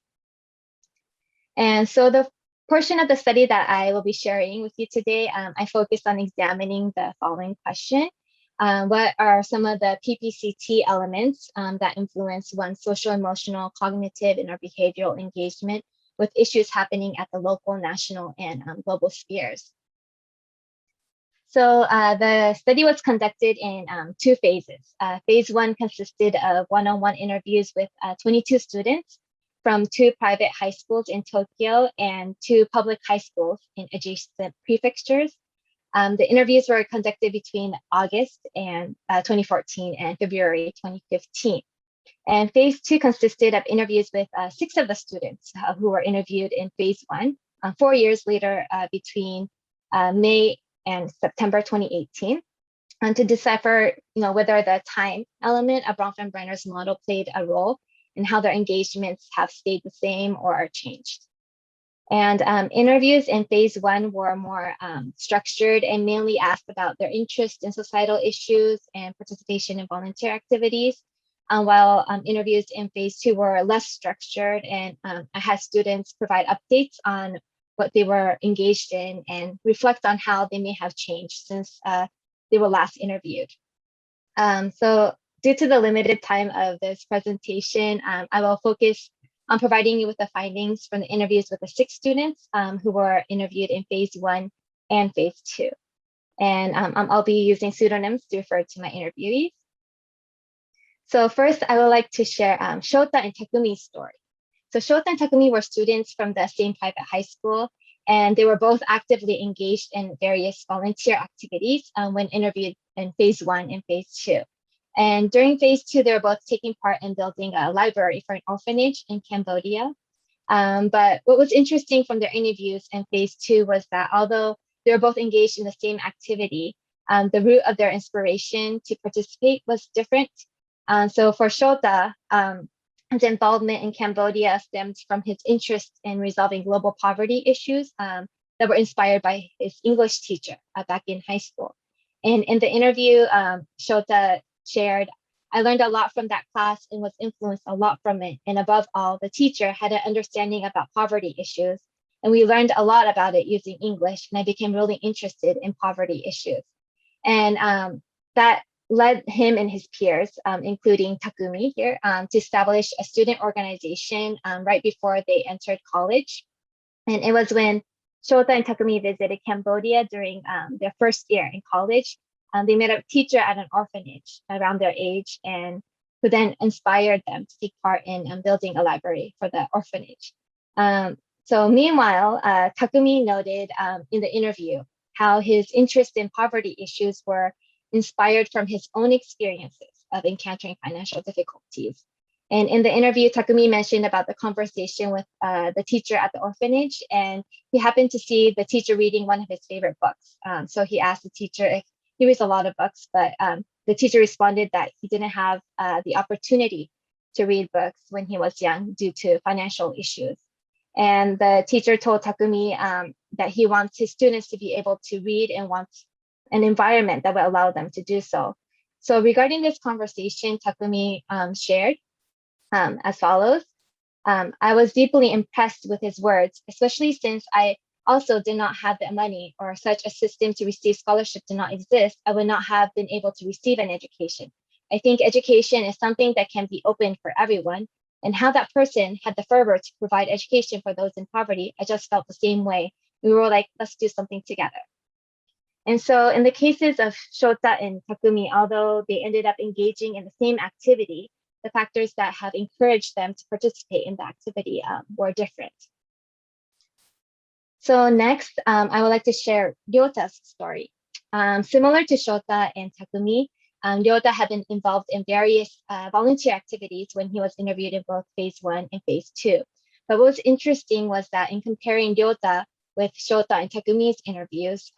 And so the portion of the study that I will be sharing with you today, I focused on examining the following question. What are some of the PPCT elements that influence one's social, emotional, cognitive, and or behavioral engagement with issues happening at the local, national, and global spheres? So the study was conducted in 2 phases. Phase 1 consisted of one-on-one interviews with 22 students from 2 private high schools in Tokyo and 2 public high schools in adjacent prefectures. The interviews were conducted between August and 2014 and February 2015. And phase 2 consisted of interviews with 6 of the students who were interviewed in phase 1 4 years later between May and September 2018, and to decipher whether the time element of Bronfenbrenner's model played a role in how their engagements have stayed the same or are changed. And interviews in phase 1 were more structured and mainly asked about their interest in societal issues and participation in volunteer activities, while interviews in phase 2 were less structured, and I had students provide updates on what they were engaged in and reflect on how they may have changed since they were last interviewed. So due to the limited time of this presentation, I will focus on providing you with the findings from the interviews with the 6 students who were interviewed in phase 1 and phase 2. And I'll be using pseudonyms to refer to my interviewees. So first, I would like to share Shota and Takumi's story. So Shota and Takumi were students from the same private high school, and they were both actively engaged in various volunteer activities when interviewed in phase 1 and phase 2. And during phase 2, they were both taking part in building a library for an orphanage in Cambodia. But what was interesting from their interviews in phase 2 was that although they were both engaged in the same activity, the root of their inspiration to participate was different. So for Shota, his involvement in Cambodia stemmed from his interest in resolving global poverty issues that were inspired by his English teacher back in high school. And in the interview, Shota shared, "I learned a lot from that class and was influenced a lot from it. And above all, the teacher had an understanding about poverty issues. And we learned a lot about it using English. And I became really interested in poverty issues." And that led him and his peers, including Takumi here, to establish a student organization right before they entered college. And it was when Shota and Takumi visited Cambodia during their first year in college. They met a teacher at an orphanage around their age, and who then inspired them to take part in building a library for the orphanage. So meanwhile, Takumi noted in the interview how his interest in poverty issues were inspired from his own experiences of encountering financial difficulties. And in the interview, Takumi mentioned about the conversation with the teacher at the orphanage, and he happened to see the teacher reading one of his favorite books. So he asked the teacher if he reads a lot of books, but the teacher responded that he didn't have the opportunity to read books when he was young due to financial issues. And the teacher told Takumi that he wants his students to be able to read and wants an environment that will allow them to do so. So regarding this conversation, Takumi shared as follows. "I was deeply impressed with his words, especially since I also did not have the money or such a system to receive scholarship did not exist. I would not have been able to receive an education. I think education is something that can be open for everyone, and how that person had the fervor to provide education for those in poverty, I just felt the same way. We were like, let's do something together." And so in the cases of Shota and Takumi, although they ended up engaging in the same activity, the factors that have encouraged them to participate in the activity were different. So next, I would like to share Ryota's story. Similar to Shota and Takumi, Ryota had been involved in various volunteer activities when he was interviewed in both phase 1 and phase 2. But what was interesting was that in comparing Ryota with Shota and Takumi's interviews,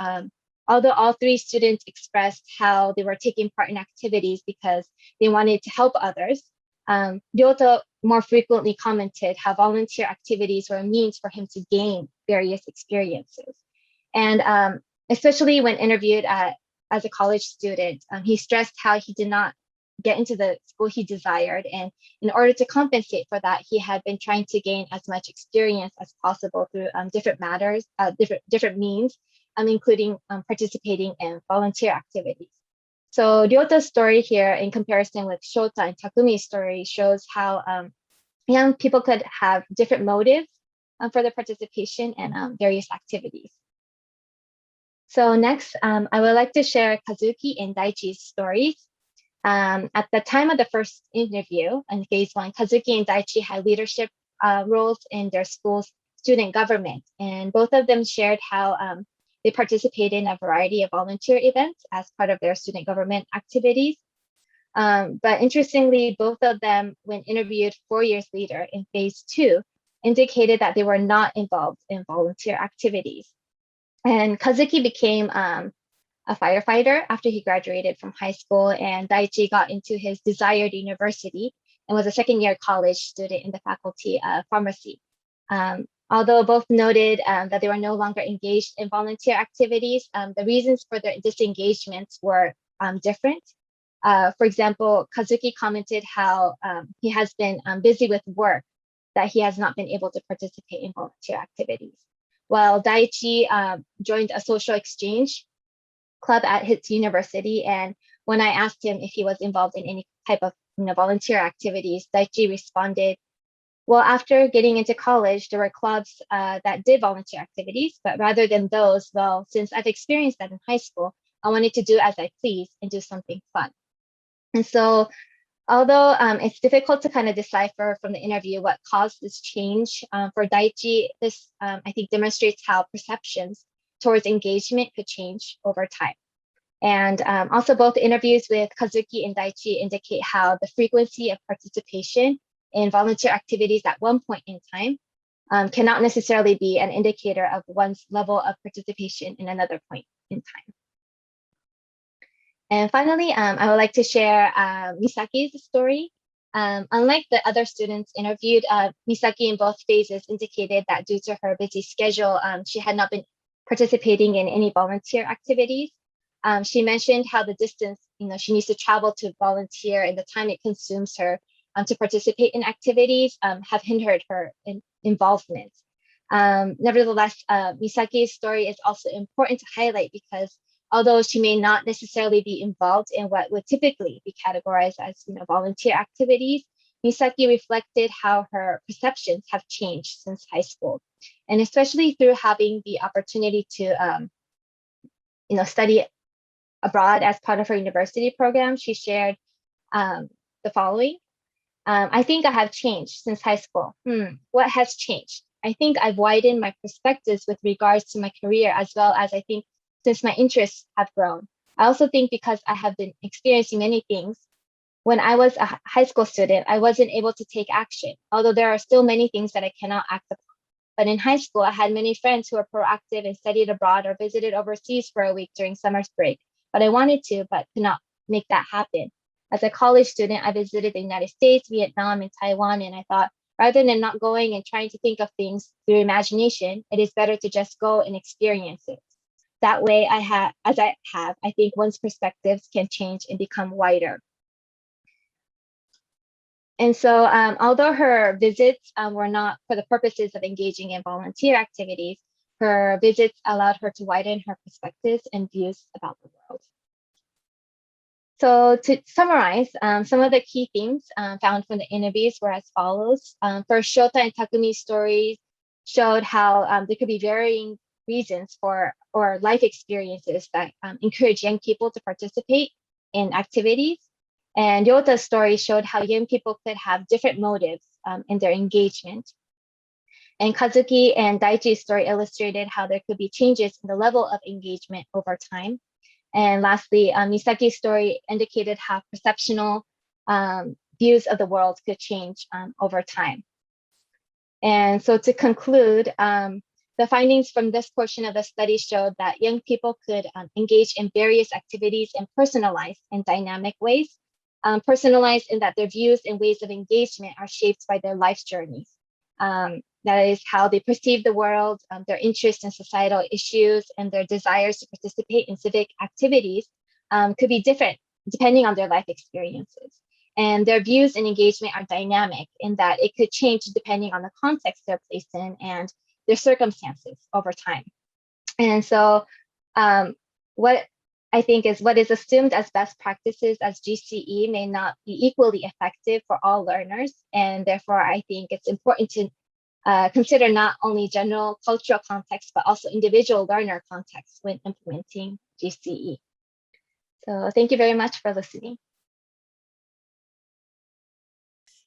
although all 3 students expressed how they were taking part in activities because they wanted to help others, Ryota more frequently commented how volunteer activities were a means for him to gain various experiences. And especially when interviewed as a college student, he stressed how he did not get into the school he desired. And in order to compensate for that, he had been trying to gain as much experience as possible through different means, including participating in volunteer activities. So Ryota's story here, in comparison with Shota and Takumi's story, shows how young people could have different motives for their participation in various activities. So next, I would like to share Kazuki and Daichi's stories. At the time of the first interview in phase 1, Kazuki and Daichi had leadership roles in their school's student government, and both of them shared how they participated in a variety of volunteer events as part of their student government activities. But interestingly, both of them, when interviewed 4 years later in phase 2, indicated that they were not involved in volunteer activities. And Kazuki became a firefighter after he graduated from high school, and Daichi got into his desired university and was a second-year college student in the faculty of pharmacy. Although both noted that they were no longer engaged in volunteer activities, the reasons for their disengagements were different. For example, Kazuki commented how he has been busy with work, that he has not been able to participate in volunteer activities. While Daichi joined a social exchange club at his university, and when I asked him if he was involved in any type of volunteer activities, Daichi responded, well, after getting into college, there were clubs that did volunteer activities, but rather than those, well, since I've experienced that in high school, I wanted to do as I please and do something fun. And so, although it's difficult to kind of decipher from the interview what caused this change, for Daichi, this I think demonstrates how perceptions towards engagement could change over time. And also both interviews with Kazuki and Daichi indicate how the frequency of participation in volunteer activities at one point in time cannot necessarily be an indicator of one's level of participation in another point in time. And finally, I would like to share Misaki's story. Unlike the other students interviewed, Misaki in both phases indicated that due to her busy schedule, she had not been participating in any volunteer activities. She mentioned how the distance she needs to travel to volunteer and the time it consumes her to participate in activities have hindered her involvement. Nevertheless, Misaki's story is also important to highlight because although she may not necessarily be involved in what would typically be categorized as volunteer activities, Misaki reflected how her perceptions have changed since high school, and especially through having the opportunity to study abroad as part of her university program. She shared the following. I think I have changed since high school. What has changed? I think I've widened my perspectives with regards to my career, as well as I think since my interests have grown. I also think because I have been experiencing many things, when I was a high school student, I wasn't able to take action, although there are still many things that I cannot act upon. But in high school, I had many friends who were proactive and studied abroad or visited overseas for a week during summer break. But I wanted to, but could not make that happen. As a college student, I visited the United States, Vietnam, and Taiwan, and I thought, rather than not going and trying to think of things through imagination, it is better to just go and experience it. That way, I think one's perspectives can change and become wider. And so, although her visits were not for the purposes of engaging in volunteer activities, her visits allowed her to widen her perspectives and views about the world. So to summarize, some of the key themes found from the interviews were as follows. First, Shota and Takumi's stories showed how there could be varying reasons for or life experiences that encourage young people to participate in activities. And Ryota's story showed how young people could have different motives in their engagement. And Kazuki and Daichi's story illustrated how there could be changes in the level of engagement over time. And lastly, Misaki's story indicated how perceptional views of the world could change over time. And so to conclude, the findings from this portion of the study showed that young people could engage in various activities in personalized and dynamic ways. Personalized in that their views and ways of engagement are shaped by their life journeys. That is how they perceive the world, their interest in societal issues, and their desires to participate in civic activities could be different depending on their life experiences. And their views and engagement are dynamic in that it could change depending on the context they're placed in and their circumstances over time. And so what I think is what is assumed as best practices as GCE may not be equally effective for all learners. And therefore, I think it's important to consider not only general cultural context, but also individual learner context when implementing GCE. So thank you very much for listening.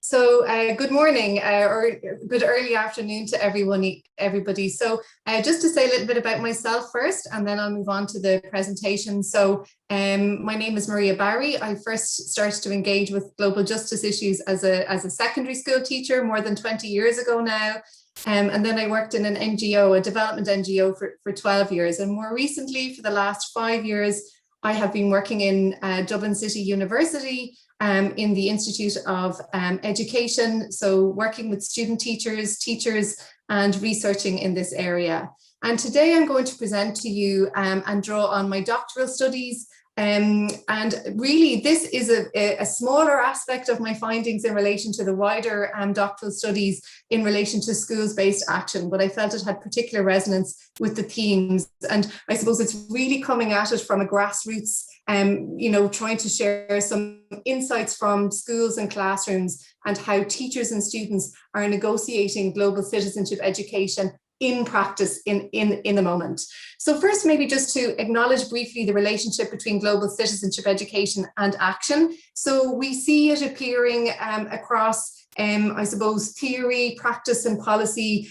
So good morning or good early afternoon to everybody. So just to say a little bit about myself first, and then I'll move on to the presentation. So my name is Maria Barry. I first started to engage with global justice issues as a secondary school teacher more than 20 years ago now. And then I worked in an NGO, a development NGO for 12 years. And more recently, for the last 5 years, I have been working in Dublin City University in the Institute of Education, so working with student teachers, and researching in this area. And today I'm going to present to you and draw on my doctoral studies. And really, this is a smaller aspect of my findings in relation to the wider doctoral studies in relation to schools-based action, but I felt it had particular resonance with the themes. And I suppose it's really coming at it from a grassroots, trying to share some insights from schools and classrooms and how teachers and students are negotiating global citizenship education in practice in the moment. So first, maybe just to acknowledge briefly the relationship between global citizenship education and action. So we see it appearing across I suppose, theory, practice, and policy,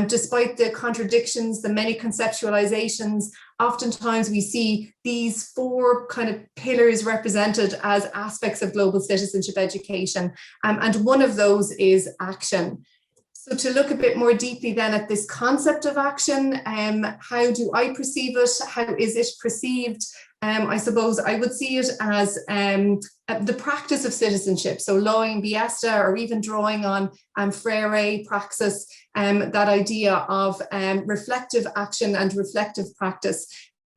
despite the contradictions, the many conceptualizations. Oftentimes we see these four kind of pillars represented as aspects of global citizenship education, and one of those is action. So to look a bit more deeply then at this concept of action, how do I perceive it? How is it perceived? I suppose I would see it as the practice of citizenship. So Loing Biesta, or even drawing on Freire praxis, that idea of reflective action and reflective practice,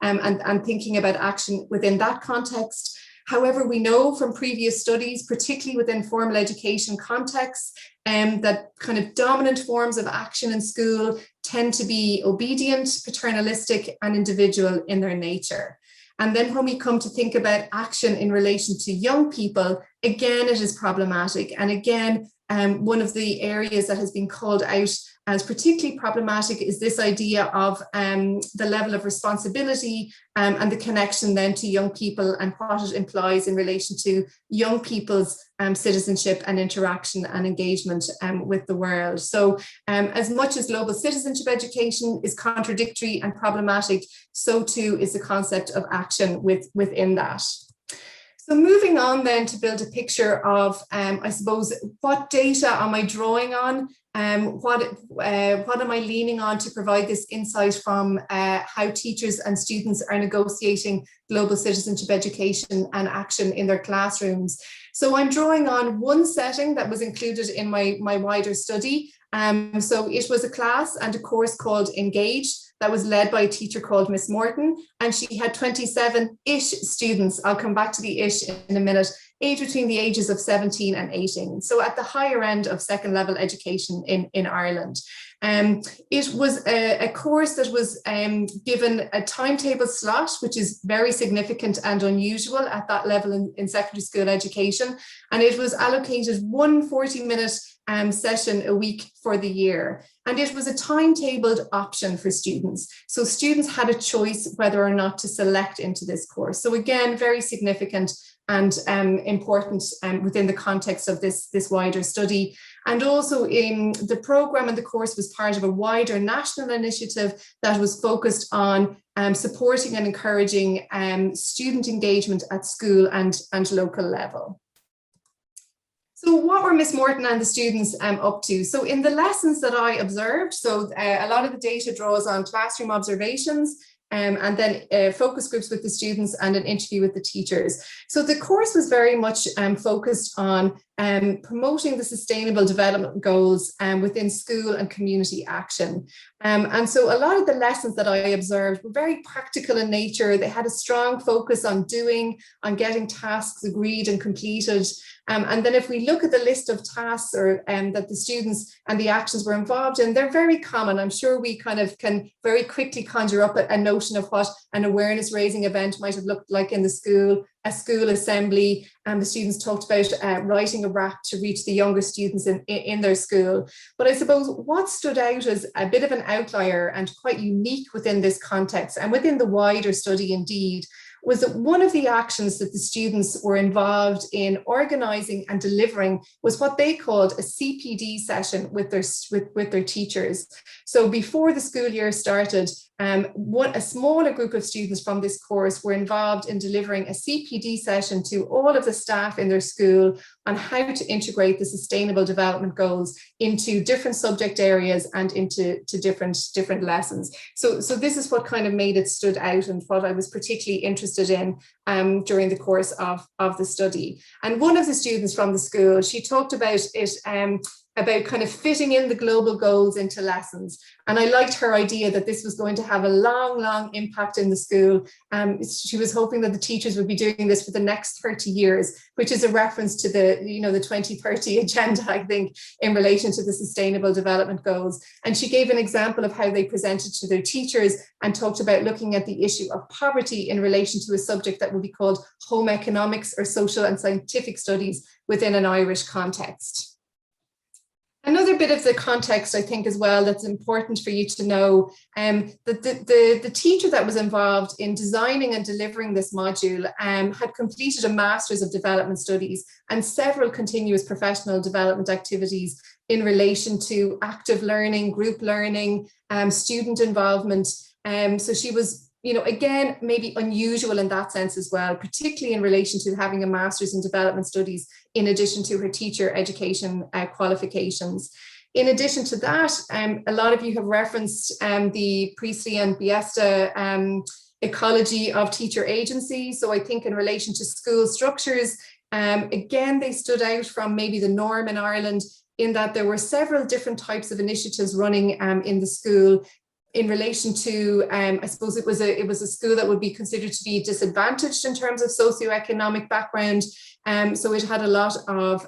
and thinking about action within that context. However, we know from previous studies, particularly within formal education contexts, that kind of dominant forms of action in school tend to be obedient, paternalistic, and individual in their nature. And then when we come to think about action in relation to young people, again, it is problematic. And again, one of the areas that has been called out as particularly problematic is this idea of the level of responsibility and the connection then to young people and what it implies in relation to young people's citizenship and interaction and engagement with the world. So as much as global citizenship education is contradictory and problematic, so too is the concept of action within that. So moving on then to build a picture of, I suppose, what data am I drawing on? What am I leaning on to provide this insight from how teachers and students are negotiating global citizenship education and action in their classrooms? So I'm drawing on one setting that was included in my wider study. So it was a class and a course called Engage that was led by a teacher called Miss Morton, and she had 27-ish students. I'll come back to the ish in a minute, aged between the ages of 17 and 18. So at the higher end of second level education in Ireland. It was a course that was given a timetable slot, which is very significant and unusual at that level in secondary school education. And it was allocated one 40-minute session a week for the year. And it was a timetabled option for students. So students had a choice whether or not to select into this course. So again, very significant and important within the context of this wider study. And also in the program and the course was part of a wider national initiative that was focused on supporting and encouraging student engagement at school and local level. So what were Miss Morton and the students up to? So in the lessons that I observed, so a lot of the data draws on classroom observations, and then focus groups with the students and an interview with the teachers. So the course was very much focused on promoting the sustainable development goals within school and community action. And so a lot of the lessons that I observed were very practical in nature. They had a strong focus on doing, on getting tasks agreed and completed. And then if we look at the list of tasks or that the students and the actions were involved in, they're very common. I'm sure we kind of can very quickly conjure up a notion of what an awareness raising event might have looked like in the school, a school assembly, and the students talked about writing a rap to reach the younger students in their school. But I suppose what stood out as a bit of an outlier and quite unique within this context and within the wider study indeed, was that one of the actions that the students were involved in organising and delivering was what they called a CPD session with their teachers. So before the school year started, a smaller group of students from this course were involved in delivering a CPD session to all of the staff in their school on how to integrate the sustainable development goals into different subject areas and into different lessons. So this is what kind of made it stood out and what I was particularly interested in during the course of the study. And one of the students from the school, she talked about it about kind of fitting in the global goals into lessons. And I liked her idea that this was going to have a long impact in the school. She was hoping that the teachers would be doing this for the next 30 years, which is a reference to the 2030 agenda, I think, in relation to the sustainable development goals. And she gave an example of how they presented to their teachers and talked about looking at the issue of poverty in relation to a subject that would be called home economics or social and scientific studies within an Irish context. Another bit of the context, I think, as well, that's important for you to know, that the teacher that was involved in designing and delivering this module had completed a Master's of Development Studies and several continuous professional development activities in relation to active learning, group learning, student involvement. So she was, again, maybe unusual in that sense as well, particularly in relation to having a Master's in Development Studies in addition to her teacher education qualifications. In addition to that, a lot of you have referenced the Priestley and Biesta ecology of teacher agency. So I think in relation to school structures, again, they stood out from maybe the norm in Ireland in that there were several different types of initiatives running in the school in relation to, I suppose it was a school that would be considered to be disadvantaged in terms of socioeconomic background. So it had a lot of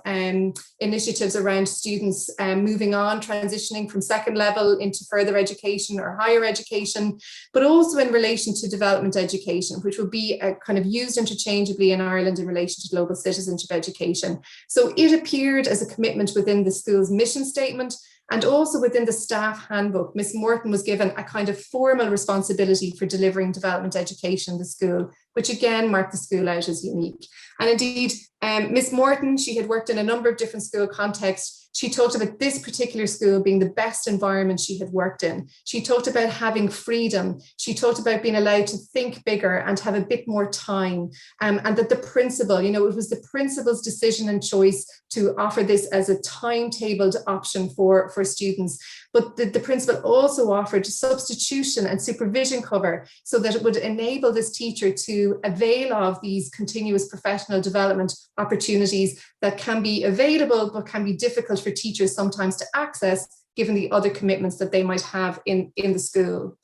initiatives around students moving on, transitioning from second level into further education or higher education, but also in relation to development education, which would be kind of used interchangeably in Ireland in relation to global citizenship education. So it appeared as a commitment within the school's mission statement. And also within the staff handbook, Miss Morton was given a kind of formal responsibility for delivering development education in the school, which again marked the school out as unique. And indeed, Miss Morton, she had worked in a number of different school contexts. She talked about this particular school being the best environment she had worked in. She talked about having freedom. She talked about being allowed to think bigger and have a bit more time. And that the principal, it was the principal's decision and choice to offer this as a timetabled option for students. But the principal also offered substitution and supervision cover so that it would enable this teacher to avail of these continuous professional development opportunities that can be available but can be difficult for teachers sometimes to access given the other commitments that they might have in the school.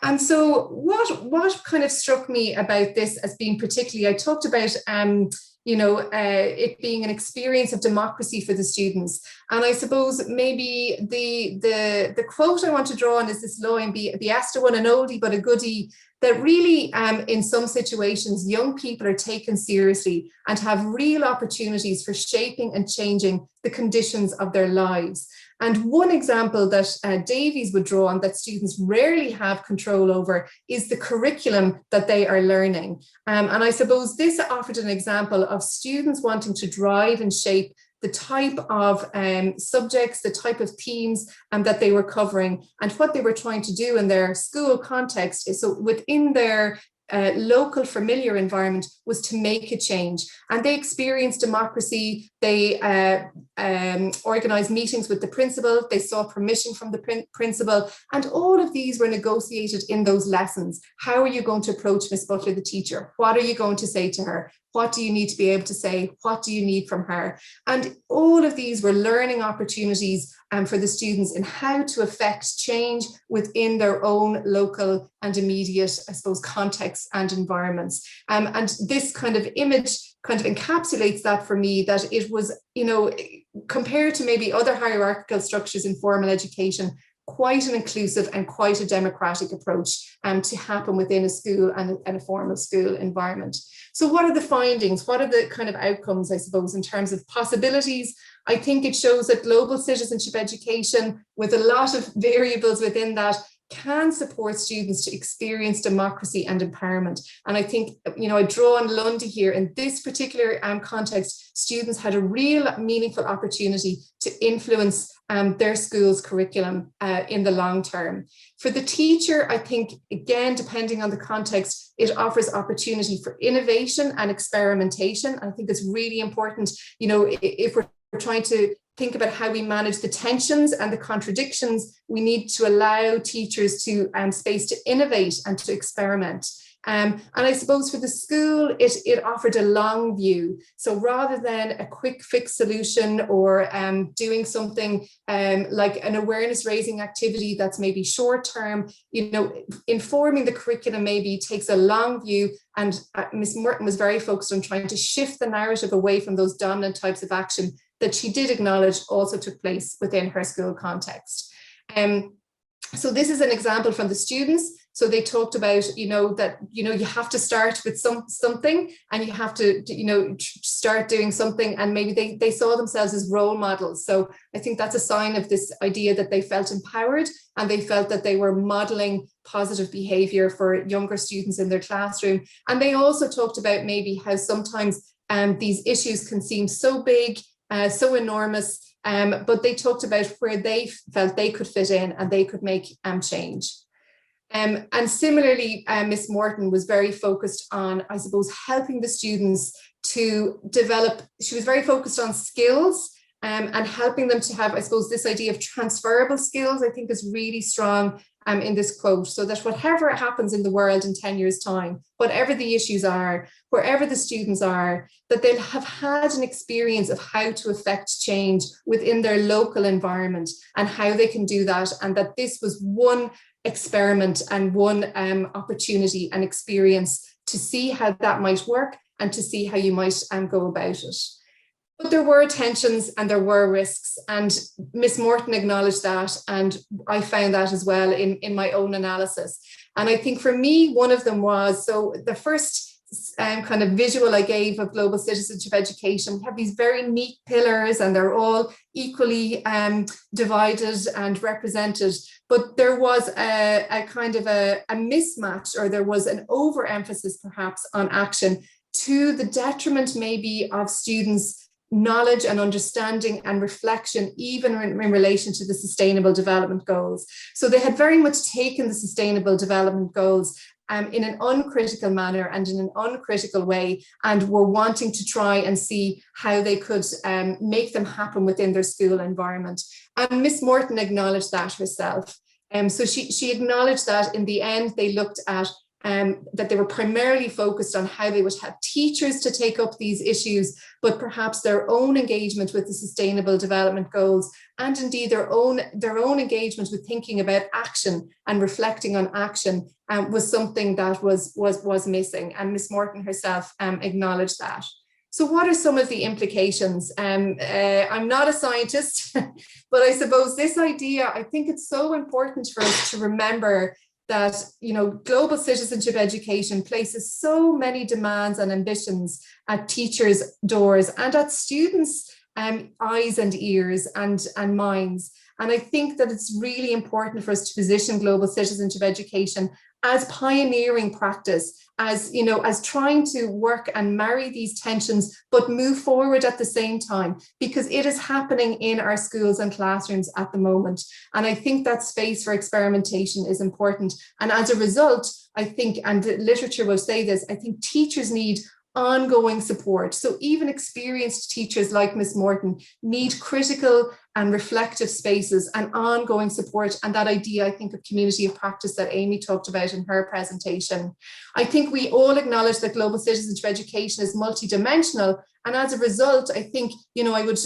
And so what kind of struck me about this as being particularly, I talked about it being an experience of democracy for the students. And I suppose maybe the quote I want to draw on is this line, Biesta one, an oldie but a goodie, that really in some situations, young people are taken seriously and have real opportunities for shaping and changing the conditions of their lives. And one example that Davies would draw on that students rarely have control over is the curriculum that they are learning. And I suppose this offered an example of students wanting to drive and shape the type of subjects, the type of themes that they were covering, and what they were trying to do in their school context. So within their local familiar environment was to make a change. And they experienced democracy. They organized meetings with the principal. They sought permission from the principal. And all of these were negotiated in those lessons. How are you going to approach Miss Butler, the teacher? What are you going to say to her? What do you need to be able to say? What do you need from her? And all of these were learning opportunities for the students in how to affect change within their own local and immediate, I suppose, contexts and environments. And this kind of image kind of encapsulates that for me, that it was, you know, compared to maybe other hierarchical structures in formal education, quite an inclusive and quite a democratic approach to happen within a school and a formal school environment. So what are the findings? What are the kind of outcomes, I suppose, in terms of possibilities? I think it shows that global citizenship education, with a lot of variables within that, can support students to experience democracy and empowerment. And I think, you know, I draw on Lundy here. In this particular context, students had a real meaningful opportunity to influence their school's curriculum in the long term. For the teacher, I think, again, depending on the context, it offers opportunity for innovation and experimentation. I think it's really important, you know, if we're trying to think about how we manage the tensions and the contradictions, we need to allow teachers to space to innovate and to experiment. And I suppose for the school, it offered a long view. So rather than a quick fix solution or doing something like an awareness raising activity that's maybe short term, you know, informing the curriculum maybe takes a long view. And Ms. Morton was very focused on trying to shift the narrative away from those dominant types of action that she did acknowledge also took place within her school context. So this is an example from the students. So they talked about, you know, that, you know, you have to start with something and you have to, you know, start doing something, and maybe they saw themselves as role models. So I think that's a sign of this idea that they felt empowered and they felt that they were modeling positive behavior for younger students in their classroom. And they also talked about maybe how sometimes these issues can seem so big, so enormous, but they talked about where they felt they could fit in and they could make change. And similarly, Miss Morton was very focused on, I suppose, helping the students to develop. She was very focused on skills and helping them to have, I suppose, this idea of transferable skills, I think, is really strong in this quote, so that whatever happens in the world in 10 years' time, whatever the issues are, wherever the students are, that they'll have had an experience of how to affect change within their local environment and how they can do that, and that this was one experiment and one opportunity and experience to see how that might work and to see how you might go about it. But there were tensions and there were risks, and Miss Morton acknowledged that, and I found that as well in my own analysis. And I think for me, one of them was, so the first kind of visual I gave of global citizenship education, we have these very neat pillars and they're all equally divided and represented, but there was a kind of a mismatch, or there was an overemphasis perhaps on action to the detriment maybe of students' knowledge and understanding and reflection, even in relation to the Sustainable Development Goals. So they had very much taken the Sustainable Development Goals in an uncritical manner and in an uncritical way, and were wanting to try and see how they could make them happen within their school environment. And Miss Morton acknowledged that herself. So she acknowledged that in the end, they looked at that they were primarily focused on how they would have teachers to take up these issues, but perhaps their own engagement with the Sustainable Development Goals, and indeed their own engagement with thinking about action and reflecting on action was something that was missing. And Miss Morton herself acknowledged that. So what are some of the implications? I'm not a scientist, but I suppose this idea, I think it's so important for us to remember that, you know, global citizenship education places so many demands and ambitions at teachers' doors and at students' eyes and ears and minds. And I think that it's really important for us to position global citizenship education as pioneering practice, as, you know, as trying to work and marry these tensions, but move forward at the same time, because it is happening in our schools and classrooms at the moment. And I think that space for experimentation is important. And as a result, I think, and the literature will say this, I think teachers need ongoing support. So even experienced teachers like Miss Morton need critical and reflective spaces and ongoing support, and that idea, I think, of community of practice that Amy talked about in her presentation. I think we all acknowledge that global citizenship education is multidimensional, and as a result, I think, you know, I would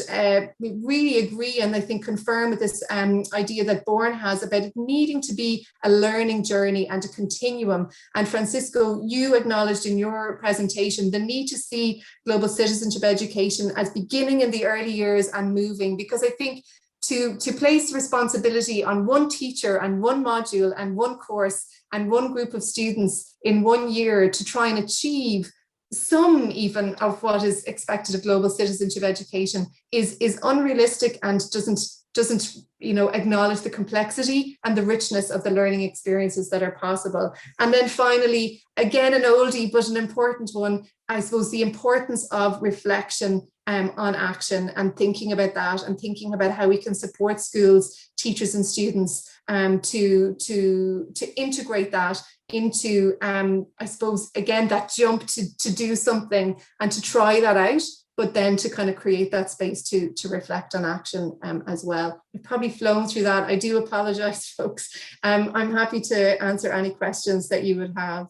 really agree and I think confirm with this idea that Born has about it needing to be a learning journey and a continuum. And Francisco, you acknowledged in your presentation the need to see global citizenship education as beginning in the early years and moving, because I think to place responsibility on one teacher and one module and one course and one group of students in 1 year to try and achieve some even of what is expected of global citizenship education is unrealistic and doesn't you know, acknowledge the complexity and the richness of the learning experiences that are possible. And then finally, again, an oldie but an important one, I suppose, the importance of reflection on action and thinking about that and thinking about how we can support schools, teachers and students to integrate that into, I suppose, again, that jump to do something and to try that out, but then to kind of create that space to reflect on action as well. I've probably flown through that. I do apologize, folks. I'm happy to answer any questions that you would have.